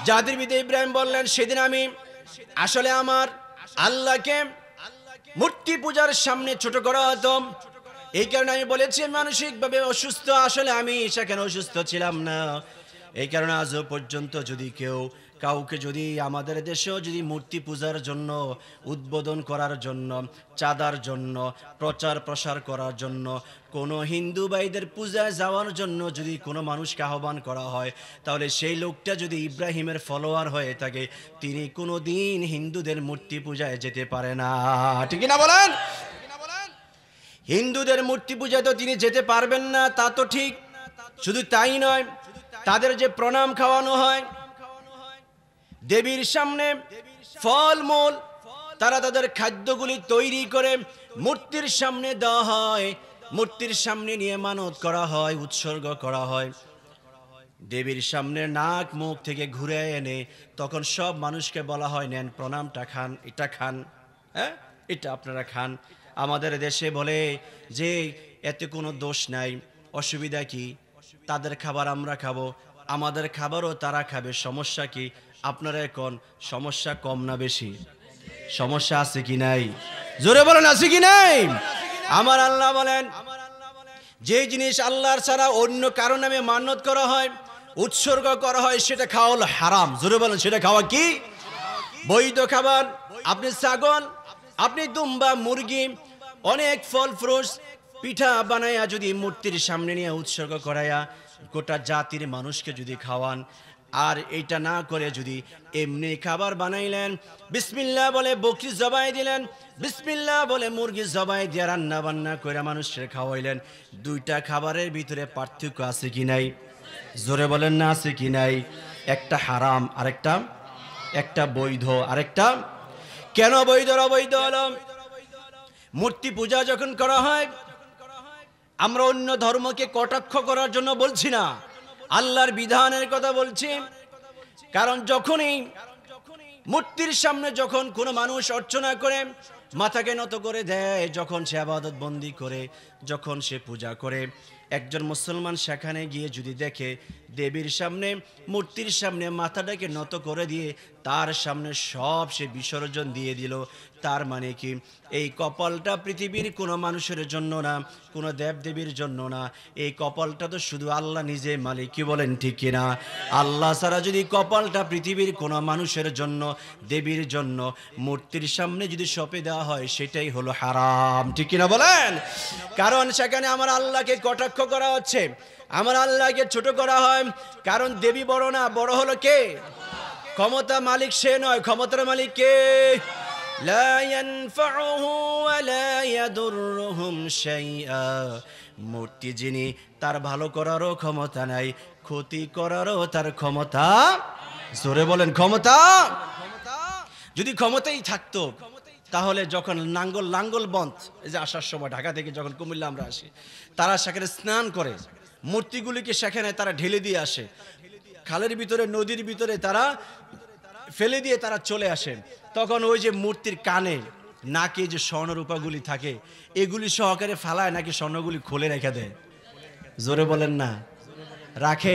জাতির পিতা ইব্রাহিম বললেন, সেদিন আমি আসলে আমার আল্লাহকে মূর্তি পূজার সামনে ছোট করা হতো। এই কারণে আমি বলেছি মানসিকভাবে অসুস্থ। আসলে আমি সেখানে অসুস্থ ছিলাম না। এই কারণে আজও পর্যন্ত যদি কাউকে যদি আমাদের দেশেও যদি মূর্তি পূজার জন্য, উদ্বোধন করার জন্য, চাঁদার জন্য, প্রচার প্রসার করার জন্য, কোনো হিন্দু ভাইদের পূজায় যাওয়ার জন্য যদি কোনো মানুষকে আহ্বান করা হয়, তাহলে সেই লোকটা যদি ইব্রাহিমের ফলোয়ার হয়ে থাকে, তিনি কোনো দিন হিন্দুদের মূর্তি পূজায় যেতে পারে না। ঠিক না বলেন? হিন্দুদের মূর্তি পূজায় তো তিনি যেতে পারবেন না, তা তো ঠিক। শুধু তাই নয়, তাদের যে প্রণাম খাওয়ানো হয়, দেবীর সামনে ফলমূল তারা তাদের খাদ্যগুলি তৈরি করে মূর্তির সামনে দেওয়া হয়, মূর্তির সামনে নিয়ে মানত করা হয়, উৎসর্গ করা হয়। দেবীর সামনে নাক মুখ থেকে ঘুরে এনে তখন সব মানুষকে বলা হয়, নেন প্রণামটা খান, এটা খান, হ্যাঁ এটা আপনারা খান। আমাদের দেশে বলে যে এতে কোনো দোষ নাই, অসুবিধা কি, তাদের খাবার আমরা খাবো, আমাদের খাবারও তারা খাবে, সমস্যা কি? আপনারা এখন সমস্যা কম না বেশি? সমস্যা আছে কি নাই? জোরে বলেন, আছে কি নাই? আমার আল্লাহ বলেন, যে জিনিস আল্লাহর ছাড়া অন্য কারো নামে মান্যত করা হয়, উৎসর্গ করা হয়, সেটা খাওয়া হলো হারাম। জোরে বলেন, সেটা খাওয়া কি? বৈধ খাবার। আপনি ছাগল, আপনি দুম্বা, মুরগি, অনেক ফল ফ্রুটস, পিঠা বানাইয়া যদি মূর্তির সামনে নিয়ে উৎসর্গ করাইয়া গোটা জাতির মানুষকে যদি খাওয়ান, আর এইটা না করে যদি এমনি খাবার বানাইলেন, বিসমিল্লাহ বলে বকরি জবাই দিলেন, বিসমিল্লাহ বলে মুরগি জবাই দিয়ে রান্না বান্না করে মানুষের খাওয়াইলেন, দুইটা খাবারের ভিতরে পার্থক্য আছে কি নাই? জোরে বলেন না, আছে কি নাই? একটা হারাম, আরেকটা একটা বৈধ, আরেকটা কেন বৈধ অবৈধ হলো? মূর্তি পূজা যখন করা হয়, আমরা অন্য ধর্মকে কটাক্ষ করার জন্য বলছি না, আল্লাহর বিধানের কথা বলছি। কারণ যখনই মূর্তির সামনে যখন কোনো মানুষ অর্চনা করে, মাথাকে নত করে দেয়, যখন সে ইবাদত বন্দি করে, যখন সে পূজা করে, একজন মুসলমান সেখানে গিয়ে যদি দেখে দেবীর সামনে, মূর্তির সামনে মাথাটাকে নত করে দিয়ে তার সামনে সব সে বিসর্জন দিয়ে দিল, তার মানে কি এই কপালটা পৃথিবীর কোনো মানুষের জন্য না, কোনো দেবদেবীর জন্য না, এই কপালটা তো শুধু আল্লাহ নিজে মালিক। কি বলেন ঠিক কিনা? আল্লাহ ছাড়া যদি কপালটা পৃথিবীর কোনো মানুষের জন্য, দেবীর জন্য, মূর্তির সামনে যদি সঁপে দেওয়া হয়, সেটাই হলো হারাম। ঠিক কিনা বলেন? কারণ সেখানে আমার আল্লাহকে কটাক্ষ করা হচ্ছে, আমার আল্লাহকে ছোট করা হয়। কারণ দেবী বড় না, বড় হলো কে? ক্ষমতা মালিক সে নয়, ক্ষমতার মালিক কে? লা ইয়ানফাউহু ওয়া লা ইয়াদুররুহুম শাইআ। মূর্তি যিনি, তার ভালো করারও ক্ষমতা নাই, ক্ষতি করারও তার ক্ষমতা। জোরে বলেন ক্ষমতা। যদি ক্ষমতাই থাকতো তাহলে যখন লাঙ্গল বন্ধ, এই যে আসার সময় ঢাকা থেকে যখন কুমিল্লা আমরা আসি, তারা সেখানে স্নান করে, মূর্তিগুলিকে সেখানে তারা ঢেলে দিয়ে আসে, খালের ভিতরে, নদীর ভিতরে তারা ফেলে দিয়ে তারা চলে আসে। তখন ওই যে মূর্তির কানে নাকে যে স্বর্ণরূপাগুলি থাকে, এগুলি সহকারে ফালায় নাকি স্বর্ণগুলি খুলে রেখে দেয়? জোরে বলেন না। রাখে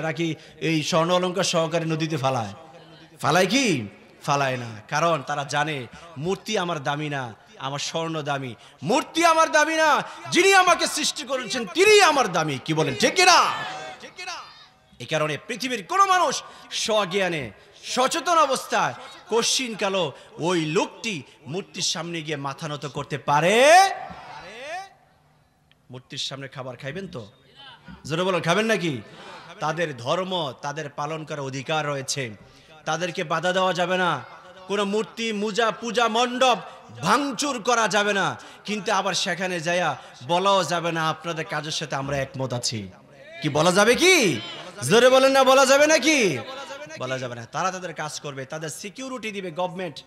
নাকি এই স্বর্ণ অলঙ্কার সহকারে নদীতে ফালায়? ফালায় কি? ফালায় না। কারণ তারা জানে মূর্তি আমার দামি না, আমার স্বর্ণ দামি। মূর্তি আমার দামি না, যিনি আমাকে সৃষ্টি করেছেন তিনি আমার দামি। কি বলেন ঠিক কিনা? এই কারণে পৃথিবীর কোনো মানুষ স্বজ্ঞানে, সচেতন অবস্থায় কশ্চিন কালো ওই লোকটি মূর্তির সামনে গিয়ে মাথা নত করতে পারে? মূর্তির সামনে খাবার খাইবেন তো? জোরে বলেন খাবেন নাকি? তাদের ধর্ম, তাদের পালন করার অধিকার রয়েছে, তাদেরকে বাধা দেওয়া যাবে না। কোনো মূর্তি, পূজা মণ্ডপ ভাঙচুর করা যাবে না, কিন্তু আবার সেখানে যাইয়া বলাও যাবে না আপনাদের কাজের সাথে আমরা একমত আছি। কি বলা যাবে? কি জোরে বলেন না, বলা যাবে নাকি? বলা যাবে না। তারা তাদের কাজ করবে, তাদের সিকিউরিটি দিবে গভর্নমেন্ট,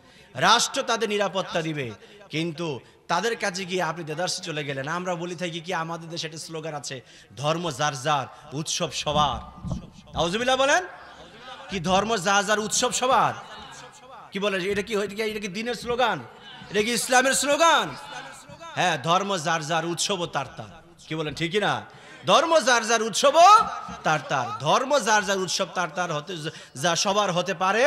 রাষ্ট্র তাদের নিরাপত্তা দিবে। কিন্তু তাদের কাছে গিয়ে আপনি দেদারসে চলে গেলেন। আমরা বলি থাকি কি, আমাদের দেশে একটা স্লোগান আছে, ধর্ম যার যার, উৎসব সবার। আউযুবিল্লাহ বলেন। কি ধর্ম যার যার, উৎসব সবার? কি বলে এটা? এটা কি দ্বীনের স্লোগান? এটা কি ইসলামের স্লোগান? হ্যাঁ, ধর্ম যার যার, উৎসব তার তার। কি বলেন ঠিক না? ধর্ম যার যার, উৎসব তার তার। ধর্ম যার যার, উৎসব তার তার হতে যা সবার হতে পারে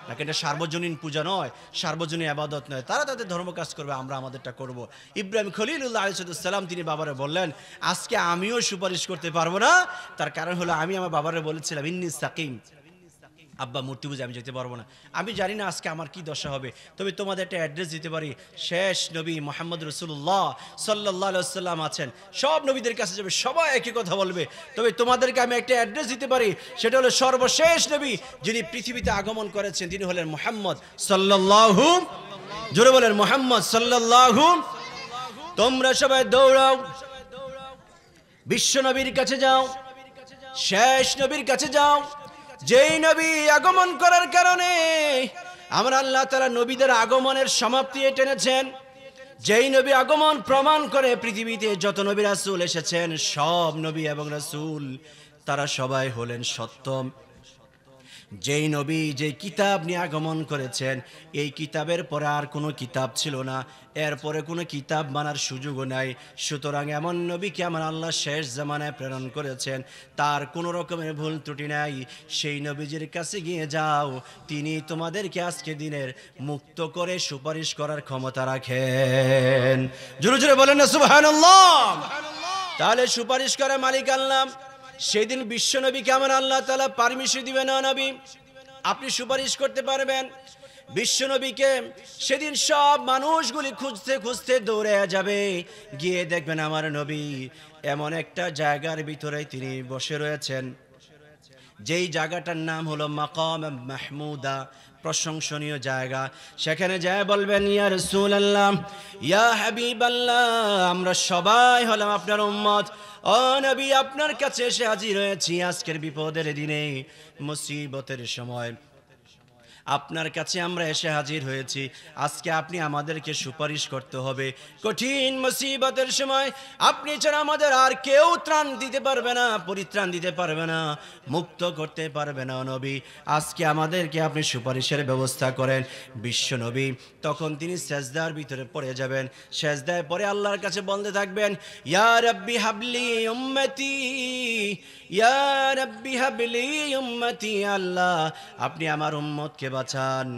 নাকি? এটা সার্বজনীন পূজা নয়, সার্বজনীন ইবাদত নয়। তারা তাদের ধর্ম কাজ করবে, আমরা আমাদেরটা করব। ইব্রাহিম খলিলুল্লাহ আলাইহিস সালাম তিনি বাবারে বললেন, আজকে আমিও সুপারিশ করতে পারবো না। তার কারণ হলো, আমি আমার বাবারে বলেছিলাম ইন্নী সাকিম, আব্বা মূর্তি পূজা আমি যেতে পারবো না। আমি জানি না আজকে আমার কি দশা হবে, তবে তোমাদের একটা অ্যাড্রেস দিতে পারি। শেষ নবী মুহাম্মদ রাসূলুল্লাহ সাল্লাল্লাহু আলাইহি ওয়াসাল্লাম আছেন, সব নবীদের কাছে যাবে, সবাই একই কথা বলবে। তবে তোমাদেরকে আমি একটা অ্যাড্রেস দিতে পারি, সেটা হলো সর্বশেষ নবী যিনি পৃথিবীতে আগমন করেছেন, তিনি হলেন মুহাম্মদ সাল্লাল্লাহু, জোরে বলেন মুহাম্মদ সাল্লাল্লাহু। তোমরা সবাই দৌড়াও, বিশ্ব নবীর কাছে যাও, শেষ নবীর কাছে যাও, যেই নবী আগমন করার কারণে আমরা আল্লাহ তাআলা নবীদের আগমনের সমাপ্তি টেনেছেন। যেই নবী আগমন প্রমাণ করে পৃথিবীতে যত নবী রাসূল এসেছেন, সব নবী এবং রাসূল তারা সবাই হলেন সত্যম। যেই নবী যে কিতাব নিয়ে আগমন করেছেন, এই কিতাবের পরে আর কোনো কিতাব ছিল না, এরপরে কোনো কিতাব মানার সুযোগও নাই। সুতরাং এমন নবীকে আমার আল্লাহ শেষ জামানায় প্রেরণ করেছেন, তার কোনো রকমের ভুল ত্রুটি নাই। সেই নবীজির কাছে গিয়ে যাও, তিনি তোমাদেরকে আজকে দিনের মুক্ত করে সুপারিশ করার ক্ষমতা রাখেন। জোরে জোরে বলেন না সুবহানাল্লাহ। তাহলে সুপারিশ করে মালিক আল্লাহ। সেদিন বিশ্ব নবীকে আমার আল্লাহ তাআলা পারমিশন দিবেন, না নবী আপনি সুপারিশ করতে পারবেন। বিশ্ব নবীকে সেদিন সব মানুষগুলি খুঁজতে খুঁজতে দৌড়ে যাবে, গিয়ে দেখবেন আমার নবী এমন একটা জায়গার ভিতরে তিনি বসে রয়েছেন, যেই জায়গাটার নাম হলো মাকাম মাহমুদা, প্রশংসনীয় জায়গা। সেখানে যায় বলবেন, ইয়া রাসূলুল্লাহ, ইয়া হাবিবাল্লাহ, আমরা সবাই হলাম আপনার উম্মত। ও নবী, আপনার কাছে এসে হাজির হয়েছি আজকের বিপদের দিনে, মুসিবতের সময়। আপনার কাছে আমরা এসে হাজির হয়েছি। আজকে আপনি আমাদেরকে সুপারিশ করতে হবে। কঠিন মুসিবতের সময় আপনি ছাড়া আমাদের আর কেউ ত্রাণ দিতে পারবে না, পরিত্রাণ দিতে পারবে না, মুক্ত করতে পারবে না। নবী, আজকে আমাদেরকে আপনি সুপারিশের ব্যবস্থা করেন। বিশ্ব নবী তখন তিনি সেজদার ভিতরে পড়ে যাবেন। সেজদায় পড়ে আল্লাহর কাছে বলতে থাকবেন, ইয়া রাব্বি হাবলি উম্মতি, ইয়া রাব্বি হাবলি উম্মতি। আল্লাহ, আপনি আমার উম্মতকে বাঁচান।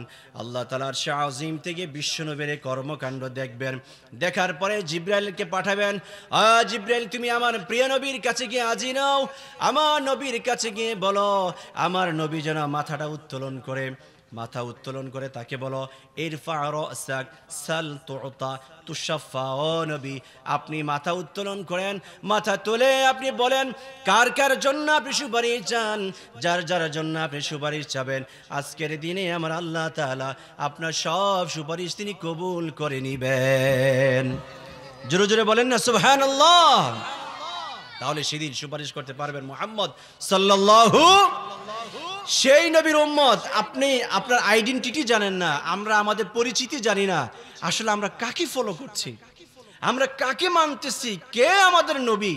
আল্লাহ তাআলার আরশে আজিম থেকে বিশ্বনবীর কর্মকাণ্ড দেখবেন। দেখার পরে জিব্রাইলকে পাঠাবেন, জিব্রাইল তুমি আমার প্রিয় নবীর কাছে গিয়ে হাজির নাও। আমার নবীর কাছে গিয়ে বলো আমার নবী যেন মাথাটা উত্তোলন করে, মাথা উত্তোলন করে তাকে বলো, ইরফা রাসাক সাল তুতা তুশাফা। ও নবী, আপনি মাথা উত্তোলন করেন, মাথা তুলে আপনি বলেন কার কার জন্য আপনি সুপারিশ চান। যার যার জন্য আপনি সুপারিশ চাবেন, আজকের দিনে আমার আল্লাহ তাআলা আপনার সব সুপারিশ তিনি কবুল করে নিবেন। জোরে জোরে বলেন না সুবহানাল্লাহ। তাহলে সেদিন সুপারিশ করতে পারবেন মুহাম্মদ সাল্লাল্লাহু। সেই নবীর উম্মত। আপনি আপনার আইডেন্টিটি জানেন না, আমরা আমাদের পরিচিতি জানি না, আসলে আমরা কাকে ফলো করছি, আমরা কাকে মানতেছি, কে আমাদের নবী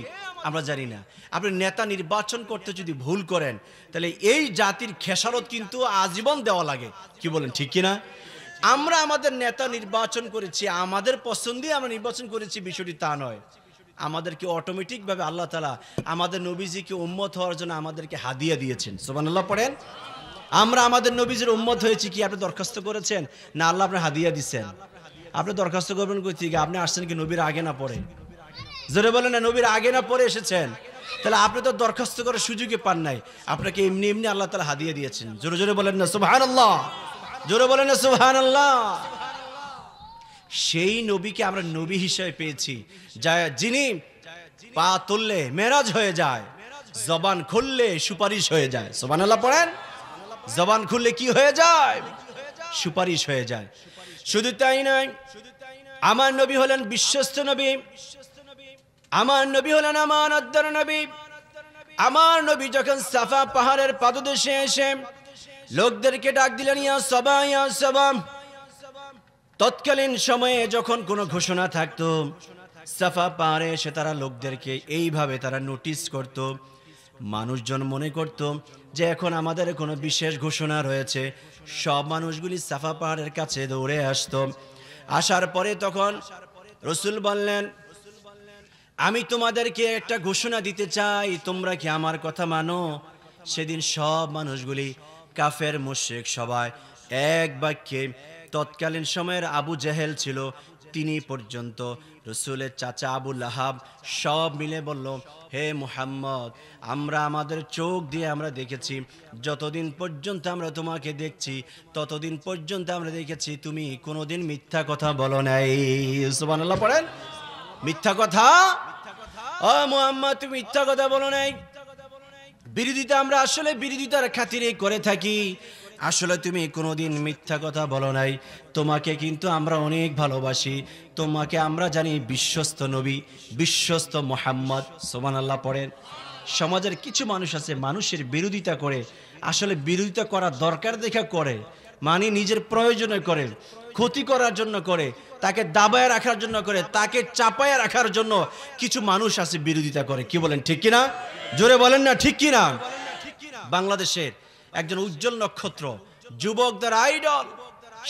আমরা জানি না। আপনি নেতা নির্বাচন করতে যদি ভুল করেন, তাহলে এই জাতির খেসারত কিন্তু আজীবন দেওয়া লাগে। কি বলেন, ঠিক কিনা? আমরা আমাদের নেতা নির্বাচন করেছি, আমাদের পছন্দে আমরা নির্বাচন করেছি, বিষয়টি তা নয়। আমাদেরকে অটোমেটিকভাবে আল্লাহ তাআলা আমাদের নবীজিকে উম্মত হওয়ার জন্য আমাদেরকে হাদিয়া দিয়েছেন। সুবহানাল্লাহ পড়েন। আমরা আমাদের নবীজির উম্মত হয়েছি কি আপনি দরখাস্ত করেছেন, না আল্লাহ আপনার হাদিয়া দিচ্ছেন? আপনি দরখাস্ত করবেন কই থেকে? আপনি আসছেন কি নবীর আগে না পড়ে? জোরে বলেন না, নবীর আগে না পড়ে এসেছেন? তাহলে আপনি তো দরখাস্ত করার সুযোগই পান নাই, আপনাকে এমনি এমনি আল্লাহ তাআলা হাদিয়া দিয়েছেন। জোরে জোরে বলেন না সুবহানাল্লাহ, জোরে বলেন না সুবহানাল্লাহ। সেই নবীকে আমরা নবী হিসেবে পেয়েছি, যা যিনি পা তুললে মেরাজ হয়ে যায়, জবান খুললে সুপারিশ হয়ে যায়। সুবহানাল্লাহ পড়েন। জবান খুললে কি হয়ে যায়? সুপারিশ হয়ে যায়। শুধু তাই নয়, আমার নবী হলেন বিশ্বস্ত নবী, আমার নবী হলেন আমানতদার নবী। আমার নবী যখন সাফা পাহাড়ের পাদদেশে এসে লোকদেরকে ডাক দিলেন, ইয়া সাবা ইয়া সাবা, তৎকালীন সময়ে যখন কোনো ঘোষণা থাকতো, সাফা পাহাড়ে এসে তারা লোকদেরকে এইভাবে তারা নোটিশ করত। মানুষজন মনে করত যে এখন আমাদের কোনো বিশেষ ঘোষণা রয়েছে, সব মানুষগুলি সাফা পাহাড়ের কাছে দৌড়ে আসতো। আসার পরে তখন রসুল বললেন, আমি তোমাদেরকে একটা ঘোষণা দিতে চাই, তোমরা কি আমার কথা মানো? সেদিন সব মানুষগুলি কাফের মুশরিক সবাই এক বাক্যে, তৎকালীন সময়ের আবু জেহেল ছিল, তিনি পর্যন্ত রসুলের চাচা আবু লাহাব সব মিলে বলল, হে মুহাম্মদ, আমরা আমাদের চোখ দিয়ে আমরা দেখেছি, যতদিন পর্যন্ত আমরা তোমাকে দেখছি ততদিন পর্যন্ত আমরা দেখেছি তুমি কোনোদিন মিথ্যা কথা বলো নাই। সুবহানাল্লাহ পড়েন। মিথ্যা কথা, ও মুহাম্মদ তুমি মিথ্যা কথা বলো নাই। বিরোধিতা আমরা আসলে বিরোধিতার খাতিরে করে থাকি, আসলে তুমি কোনোদিন মিথ্যা কথা বলো নাই। তোমাকে কিন্তু আমরা অনেক ভালোবাসি, তোমাকে আমরা জানি বিশ্বস্ত নবী, বিশ্বস্ত মুহাম্মদ। সুবহানাল্লাহ পড়েন। সমাজের কিছু মানুষ আছে মানুষের বিরোধিতা করে, আসলে বিরোধিতা করা দরকার দেখা করে, মানে নিজের প্রয়োজনে করে, ক্ষতি করার জন্য করে, তাকে দাবায় রাখার জন্য করে, তাকে চাপায় রাখার জন্য কিছু মানুষ আছে বিরোধিতা করে। কি বলেন, ঠিক কিনা? জোরে বলেন না ঠিক কিনা? বাংলাদেশের একজন উজ্জ্বল নক্ষত্র, যুবকদের আইডল,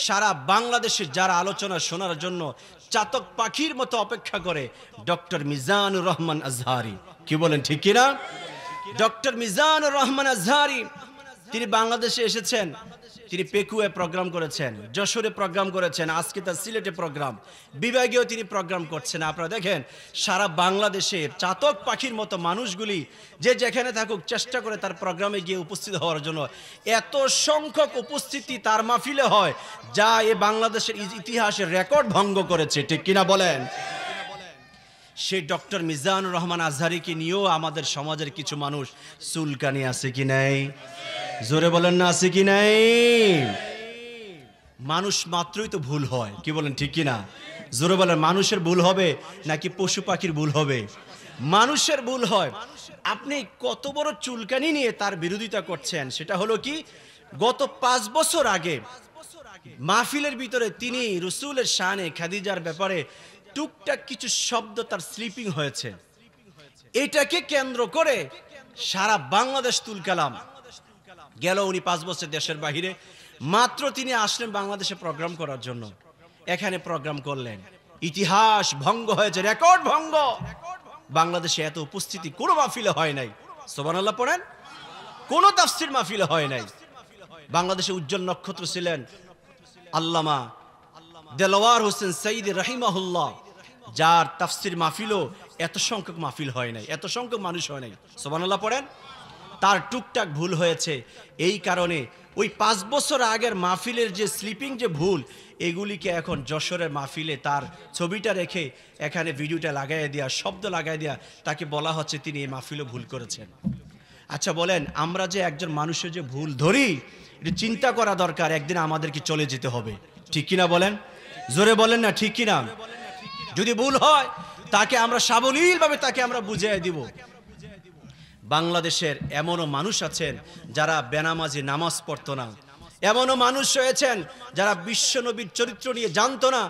সারা বাংলাদেশে যারা আলোচনা শোনার জন্য চাতক পাখির মতো অপেক্ষা করে, ডক্টর মিজানুর রহমান আজহারি। কি বলেন, ঠিক কিনা? ডক্টর মিজানুর রহমান আজহারি তিনি বাংলাদেশে এসেছেন, তিনি পেকুয়ে প্রোগ্রাম করেছেন, যশোরে প্রোগ্রাম করেছেন, আজকে তার সিলেটে প্রোগ্রাম, বিভাগীয় তিনি প্রোগ্রাম করছেন। আপনারা দেখেন সারা বাংলাদেশে চাতক পাখির মতো মানুষগুলি যে যেখানে থাকুক চেষ্টা করে তার প্রোগ্রামে গিয়ে উপস্থিত হওয়ার জন্য। এত সংখ্যক উপস্থিতি তার মাহফিলে হয় যা এ বাংলাদেশের ইতিহাসের রেকর্ড ভঙ্গ করেছে। ঠিক কিনা বলেন? সেই ডক্টর মিজানুর রহমান আজহারিকে নিয়েও আমাদের সমাজের কিছু মানুষ চুলকানি আছে কি নাই? জোরে বলেন না, আছে কি নাই? মানুষ মাত্রই তো ভুল হয়। কি বলেন, ঠিক কিনা? জোরে বলেন। মানুষের ভুল হবে নাকি পশু পাখির ভুল হবে? মানুষের ভুল হয়। আপনি কত বড় চুলকানি নিয়ে তার বিরোধিতা করছেন, সেটা হলো কি গত 5 বছর আগে মাহফিলের ভিতরে তিনি রাসূলের শানে খাদিজার ব্যাপারে টুকটাক কিছু শব্দ তার স্লিপিং হয়েছে, এটাকে কেন্দ্র করে সারা বাংলাদেশ তুলকালাম। গেল উনি 5 বছর দেশের বাহিরে, মাত্র তিনি আসলেন বাংলাদেশে প্রোগ্রাম করার জন্য, এখানে প্রোগ্রাম করলেন, ইতিহাস ভঙ্গ হয়েছে, রেকর্ড ভঙ্গ। বাংলাদেশে এত উপস্থিতি কোনো মাহফিলে হয় নাই, সুবহানাল্লাহ পড়েন, কোন তাফসীর মাহফিলে হয় নাই। বাংলাদেশে উজ্জ্বল নক্ষত্র ছিলেন আল্লামা দেলোয়ার হোসেন সঈদী রাহিমাহুল্লাহ, যার তাফসীর মাহফিলও এত সংখ্যক মাহফিল হয় নাই, এত সংখ্যক মানুষ হয় নাই, সুবহানাল্লাহ পড়েন। তার টুকটাক ভুল হয়েছে, এই কারণে ওই 5 বছর আগের মাহফিলের যে স্লিপিং যে ভুল, এগুলিকে এখন যশোরের মাহফিলে তার ছবিটা রেখে এখানে ভিডিওটা লাগাই দেওয়া, শব্দ লাগাই দেওয়া, তাকে বলা হচ্ছে তিনি এই মাহফিলও ভুল করেছেন। আচ্ছা বলেন, আমরা যে একজন মানুষের যে ভুল ধরি, এটা চিন্তা করা দরকার, একদিন আমাদেরকে চলে যেতে হবে, ঠিক কিনা বলেন? জোরে বলেন না, ঠিক কিনা? যদি ভুল হয় তাকে আমরা সাবলীলভাবে তাকে আমরা বুঝিয়ে দিব। বাংলাদেশের এমনও মানুষ আছেন যারা বেনামাজি নামাজ পড়তো না, এমনও মানুষ রয়েছেন যারা বিশ্বনবীর চরিত্র নিয়ে জানতো না,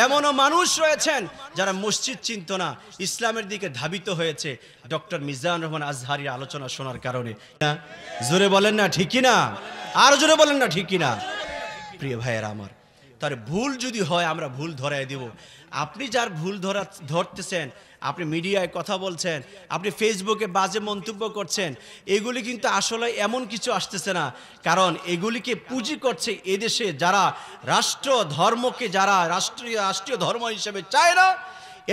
এমনও মানুষ রয়েছেন যারা মসজিদ চিনত না, ইসলামের দিকে ধাবিত হয়েছে ডক্টর মিজানুর রহমান আজহারীর আলোচনা শোনার কারণে। জোরে বলেন না, ঠিক কিনা? আর জোরে বলেন না, ঠিক কিনা? প্রিয় ভাইয়েরা আমার, তার ভুল যদি হয় আমরা ভুল ধরাই দিব। আপনি যার ভুল ধরতেছেন, আপনি মিডিয়ায় কথা বলছেন, আপনি ফেসবুকে বাজে মন্তব্য করছেন, এগুলি কিন্তু আসলে এমন কিছু আসতেছে না, কারণ এগুলিকে পুঁজি করছে এদেশে যারা রাষ্ট্র ধর্মকে, যারা রাষ্ট্রীয় ধর্ম হিসেবে চায় না,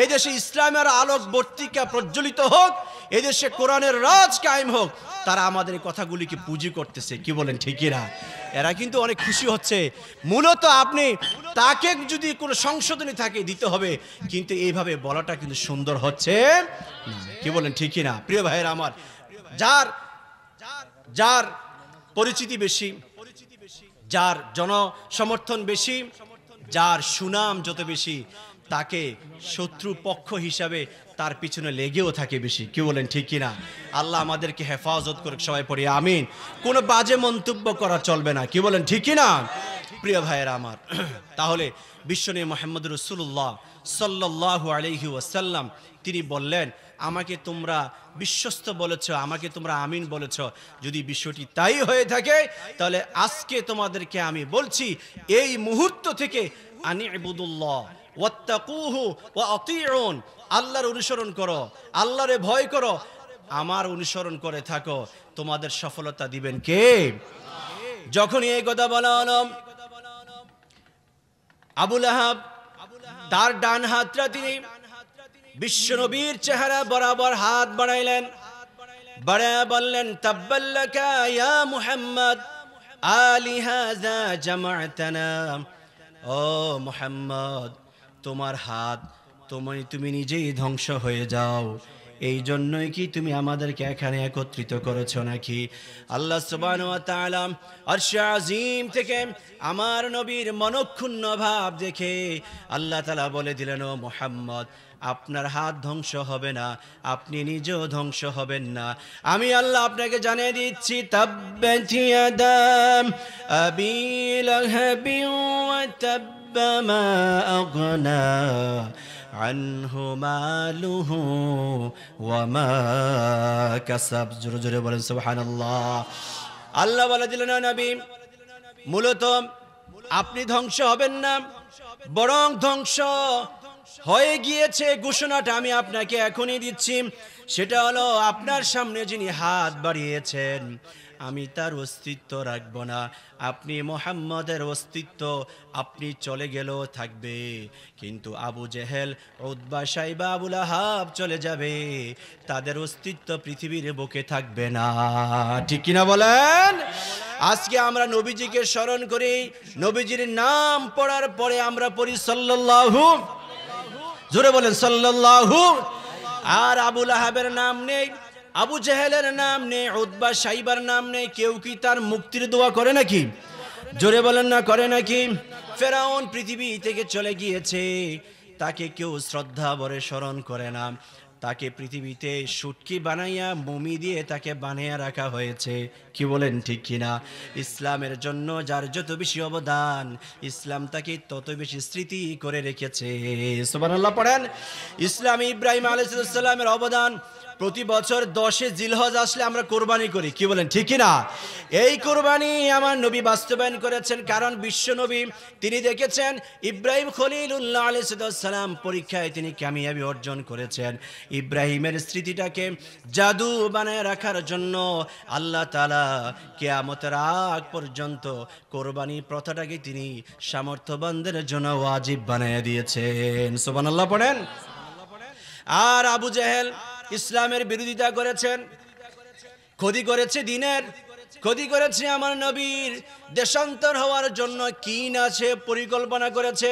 এদেশে ইসলামের আলোক বর্তিকা প্রজ্বলিত হোক, এদেশে কোরআনের রাজ কায়েম হোক, তারা আমাদের এই কথাগুলিকে পুঁজি করতেছে, কি বলেন, ঠিকই না? এরা কিন্তু অনেক খুশি হচ্ছে। মূলত আপনি তাকে যদি কোনো সংশোধনী থাকে দিতে হবে, কিন্তু এইভাবে বলাটা কিন্তু সুন্দর হচ্ছে না, কি বলেন, ঠিকই না? প্রিয় ভাইয়েরা আমার, যার পরিচিতি বেশি, যার জনসমর্থন বেশি, যার সুনাম যত বেশি, তাকে শত্রু পক্ষ হিসাবে তার পিছনে লেগেও থাকে বেশি, কি বলেন, ঠিক কিনা? আল্লাহ আমাদেরকে হেফাজত করুক, সবাই পড়ি আমিন। কোনো বাজে মন্তব্য করা চলবে না, কি বলেন, ঠিক কিনা? প্রিয় ভাইয়েরা আমার, তাহলে বিশ্বনবী মুহাম্মদ রাসূলুল্লাহ সাল্লাল্লাহু আলাইহি ওয়াসাল্লাম তিনি বললেন, আমাকে তোমরা বিশ্বস্ত বলেছ, আমাকে তোমরা আমিন বলেছ। যদি বিষয়টি তাই হয়ে থাকে, তাহলে আজকে তোমাদেরকে আমি বলছি, এই মুহূর্ত থেকে আনি ইবুদুল্লাহ ওয়াত্তাকুহু ওয়া আতিউন, আল্লাহর অনুসরণ করো, আল্লাহরে ভয় করো, আমার অনুসরণ করে থাকো, তোমাদের সফলতা দিবেন কে? যখন এই কথা বলা হলো, আবু লাহাব তার ডান হাতটা তিনি বিশ্বনবীর চেহারা বরাবর হাত বাড়াইলেন, বাড়ায়া বললেন, তাব্বাল্লাকা ইয়া মুহাম্মদ আলিহাযা জামা'তানা, ও মুহাম্মদ, তোমার হাত, তুমি নিজেই ধ্বংস হয়ে যাও, এই জন্যই কি তুমি আমাদেরকে এখানে একত্রিত করেছো নাকি? আল্লাহ সুবহানাহু ওয়া তাআলা আরশে আজিম থেকে আমার নবীর মনক্ষুণ্ণ ভাব দেখে আল্লাহ তাআলা বলে দিলেন, ও মুহাম্মদ, আপনার হাত ধ্বংস হবে না, আপনি নিজেও ধ্বংস হবেন না। আমি আল্লাহ আপনাকে জানিয়ে দিচ্ছি, তাব্বাত ইয়াদা আবি লাহাবি ওয়া তাব্বা মা আগনা আনহু মালুহু ওয়া মা কাসাব। জোরে জোরে বলেন সুবহানাল্লাহ। আল্লাহ বলে দিলেন, নবী, মূলত আপনি ধ্বংস হবেন না, বরং ধ্বংস হয়ে গিয়েছে ঘোষণাটা আমি আপনাকে এখনই দিচ্ছি। সেটা হলো, আপনার সামনে যিনি হাত বাড়িয়েছেন, আমি তার অস্তিত্ব রাখব না। আপনি মুহাম্মদের অস্তিত্ব আপনি চলে গেলেও থাকবে, কিন্তু আবু জেহেল, উতবা, শাইবা, আবু লাহাব চলে যাবে, তাদের অস্তিত্ব পৃথিবীর বুকে থাকবে না, ঠিক কিনা বলেন? আজকে আমরা নবীজিকে স্মরণ করি, নবীজির নাম পড়ার পরে আমরা পড়ি সাল্লাল্লাহু, জোরে বলেন সাল্লাল্লাহু। আর আবু লাহাবের নাম নেই, আবু জেহেলের নাম নেই, উতবা, শাইবার নাম নেই। কেউ কি তার মুক্তির দোয়া করে নাকি? জোরে বলেন না, করে নাকি? ফেরাউন পৃথিবী থেকে চলে গিয়েছে, তাকে কেউ শ্রদ্ধা ভরে স্মরণ করে না। তাকে পৃথিবীতে শুটকি বানাইয়া মমি দিয়ে তাকে বানিয়ে রাখা হয়েছে। কি বলেন ঠিক কিনা? ইসলামের জন্য যার যত বেশি অবদান, ইসলাম তাকে তত বেশি স্মৃতি করে রেখেছে। সুবহানাল্লাহ পড়েন। ইসলামে ইব্রাহিম আলাইহিস সালামের অবদান, প্রতি বছর 10 জিলহজ আসলে আমরা কোরবানি করি। কি বলেন ঠিক কিনা? এই কোরবানি আমার নবী বাস্তবায়ন করেছেন, কারণ বিশ্ব নবী তিনি দেখেছেন ইব্রাহিম খলিলুল্লাহ আলাইহিস সালাম পরীক্ষায় তিনি কামিয়াবি অর্জন করেছেন। ইব্রাহিমের স্মৃতিটাকে জাদু বানায় রাখার জন্য আল্লাহ তাআলা কিয়ামতের আগ পর্যন্ত কোরবানি প্রথাটাকে তিনি সামর্থ্যবানদের জন্য ওয়াজিব বানায় দিয়েছেন। সুবহানাল্লাহ পড়েন। আর আবু জেহেল ইসলামের বিরোধিতা করেছেন, ক্ষতি করেছে দিনের, ক্ষতি করেছে আমার নবীর দেশান্তর হওয়ার জন্য কি না আছে পরিকল্পনা করেছে,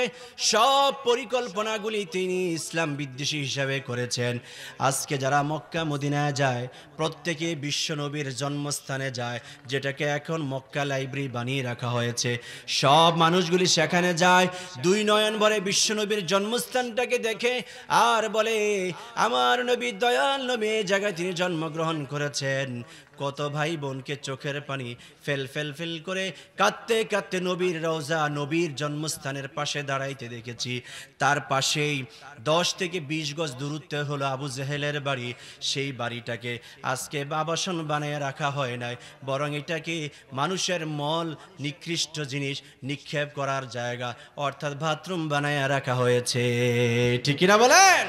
সব পরিকল্পনাগুলি তিনি ইসলাম বিদ্বেষী হিসাবে করেছেন। আজকে যারা মক্কা মদিনায় যায় প্রত্যেকে বিশ্ব নবীর জন্মস্থানে যায়, যেটাকে এখন মক্কা লাইব্রেরি বানিয়ে রাখা হয়েছে। সব মানুষগুলি সেখানে যায়, দুই নয়ন ভরে বিশ্ব নবীর জন্মস্থানটাকে দেখে আর বলে আমার নবী দয়াল নবী এই জায়গায় তিনি জন্মগ্রহণ করেছেন। কত ভাই বোনকে চোখের পানি ফেল ফেল ফেল করে কাঁদতে কাঁদতে নবীর রওজা নবীর জন্মস্থানের পাশে দাঁড়াইতে দেখেছি। তার পাশেই 10 থেকে 20 গজ দূরত্বে হলো আবু জেহেলের বাড়ি। সেই বাড়িটাকে আজকে আবাসন বানিয়ে রাখা হয় নাই, বরং এটাকে মানুষের মল নিকৃষ্ট জিনিস নিক্ষেপ করার জায়গা অর্থাৎ বাথরুম বানায় রাখা হয়েছে। ঠিক না বলেন?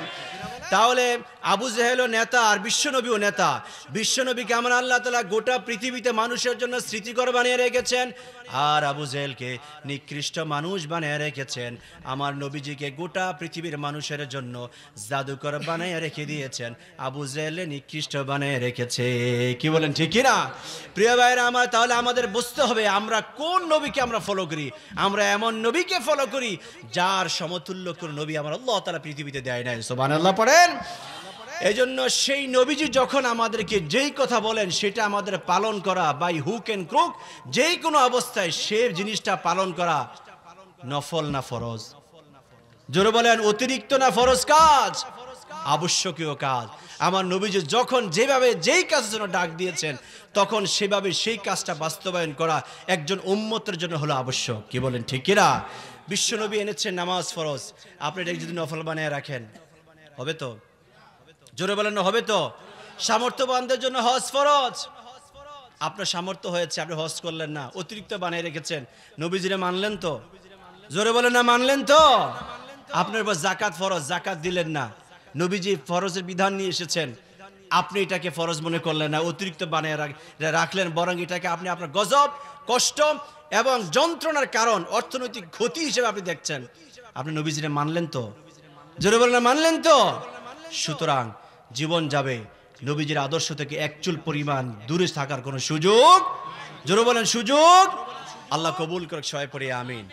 তাহলে আবু জেহেলও নেতা আর বিশ্বনবীও নেতা। বিশ্বনবীকে আমার আল্লাহ তাআলা গোটা পৃথিবীতে মানুষের জন্য স্মৃতিকর বানিয়ে রেখেছেন, আর আবু জেহেলকে নিকৃষ্ট মানুষ বানিয়ে রেখেছেন। আমার নবীজিকে গোটা পৃথিবীর মানুষের জন্য জাদুকর বানিয়ে রেখে দিয়েছেন, আবু জেহেল নিকৃষ্ট বানিয়ে রেখেছে। কি বলেন ঠিক কিনা? প্রিয় ভাইরা আমার, তাহলে আমাদের বুঝতে হবে আমরা কোন নবীকে আমরা ফলো করি। আমরা এমন নবীকে ফলো করি যার সমতুল্য কোন নবী আমার আল্লাহ তাআলা পৃথিবীতে দেয় নাই। সুবহানাল্লাহ পড়েন। এই জন্য সেই নবীজি যখন আমাদেরকে যেই কথা বলেন সেটা আমাদের পালন করা, বাই হুক এন্ড ক্রুক, যেই কোনো অবস্থায় সে জিনিসটা পালন করা নফল না ফরজ? জোরে বলেন, অতিরিক্ত না ফরজ কাজ, আবশ্যকীয় কাজ। আমার নবীজি যখন যেভাবে যেই কাজের জন্য ডাক দিয়েছেন তখন সেভাবে সেই কাজটা বাস্তবায়ন করা একজন উম্মতের জন্য হলো আবশ্যক। কি বলেন ঠিক কিনা? বিশ্বনবী এনেছেন নামাজ ফরজ, আপনি এটা যদি নফল বানিয়ে রাখেন হবে তো? জোরে বলেন না হবে তো? সামর্থ্যবানদের জন্য হজ ফরজ, আপনার সামর্থ্য হয়েছে আপনি হজ করলেন না, অতিরিক্ত বানিয়ে রেখেছেন, নবীজিরে মানলেন তো? জোরে বলেন না মানলেন তো? আপনার উপর যাকাত ফরজ, যাকাত দিলেন না, নবীজি ফরজের বিধান নিয়ে এসেছেন, আপনি এটাকে ফরজ মনে করলেন না, অতিরিক্ত বানিয়ে রাখলেন, বরং এটাকে আপনি আপনার গজব, কষ্ট এবং যন্ত্রণার কারণ, অর্থনৈতিক ক্ষতি হিসেবে আপনি দেখছেন, আপনি নবীজিরে মানলেন তো? জোরে বলেন না মানলেন তো? সুতরাং জীবন যাবে নবীজির আদর্শ থেকে এক চুল পরিমাণ দূরে থাকার কোনো সুযোগ, জোরে বলেন সুযোগ, আল্লাহ কবুল করুক। সবাই পড়ে আমিন।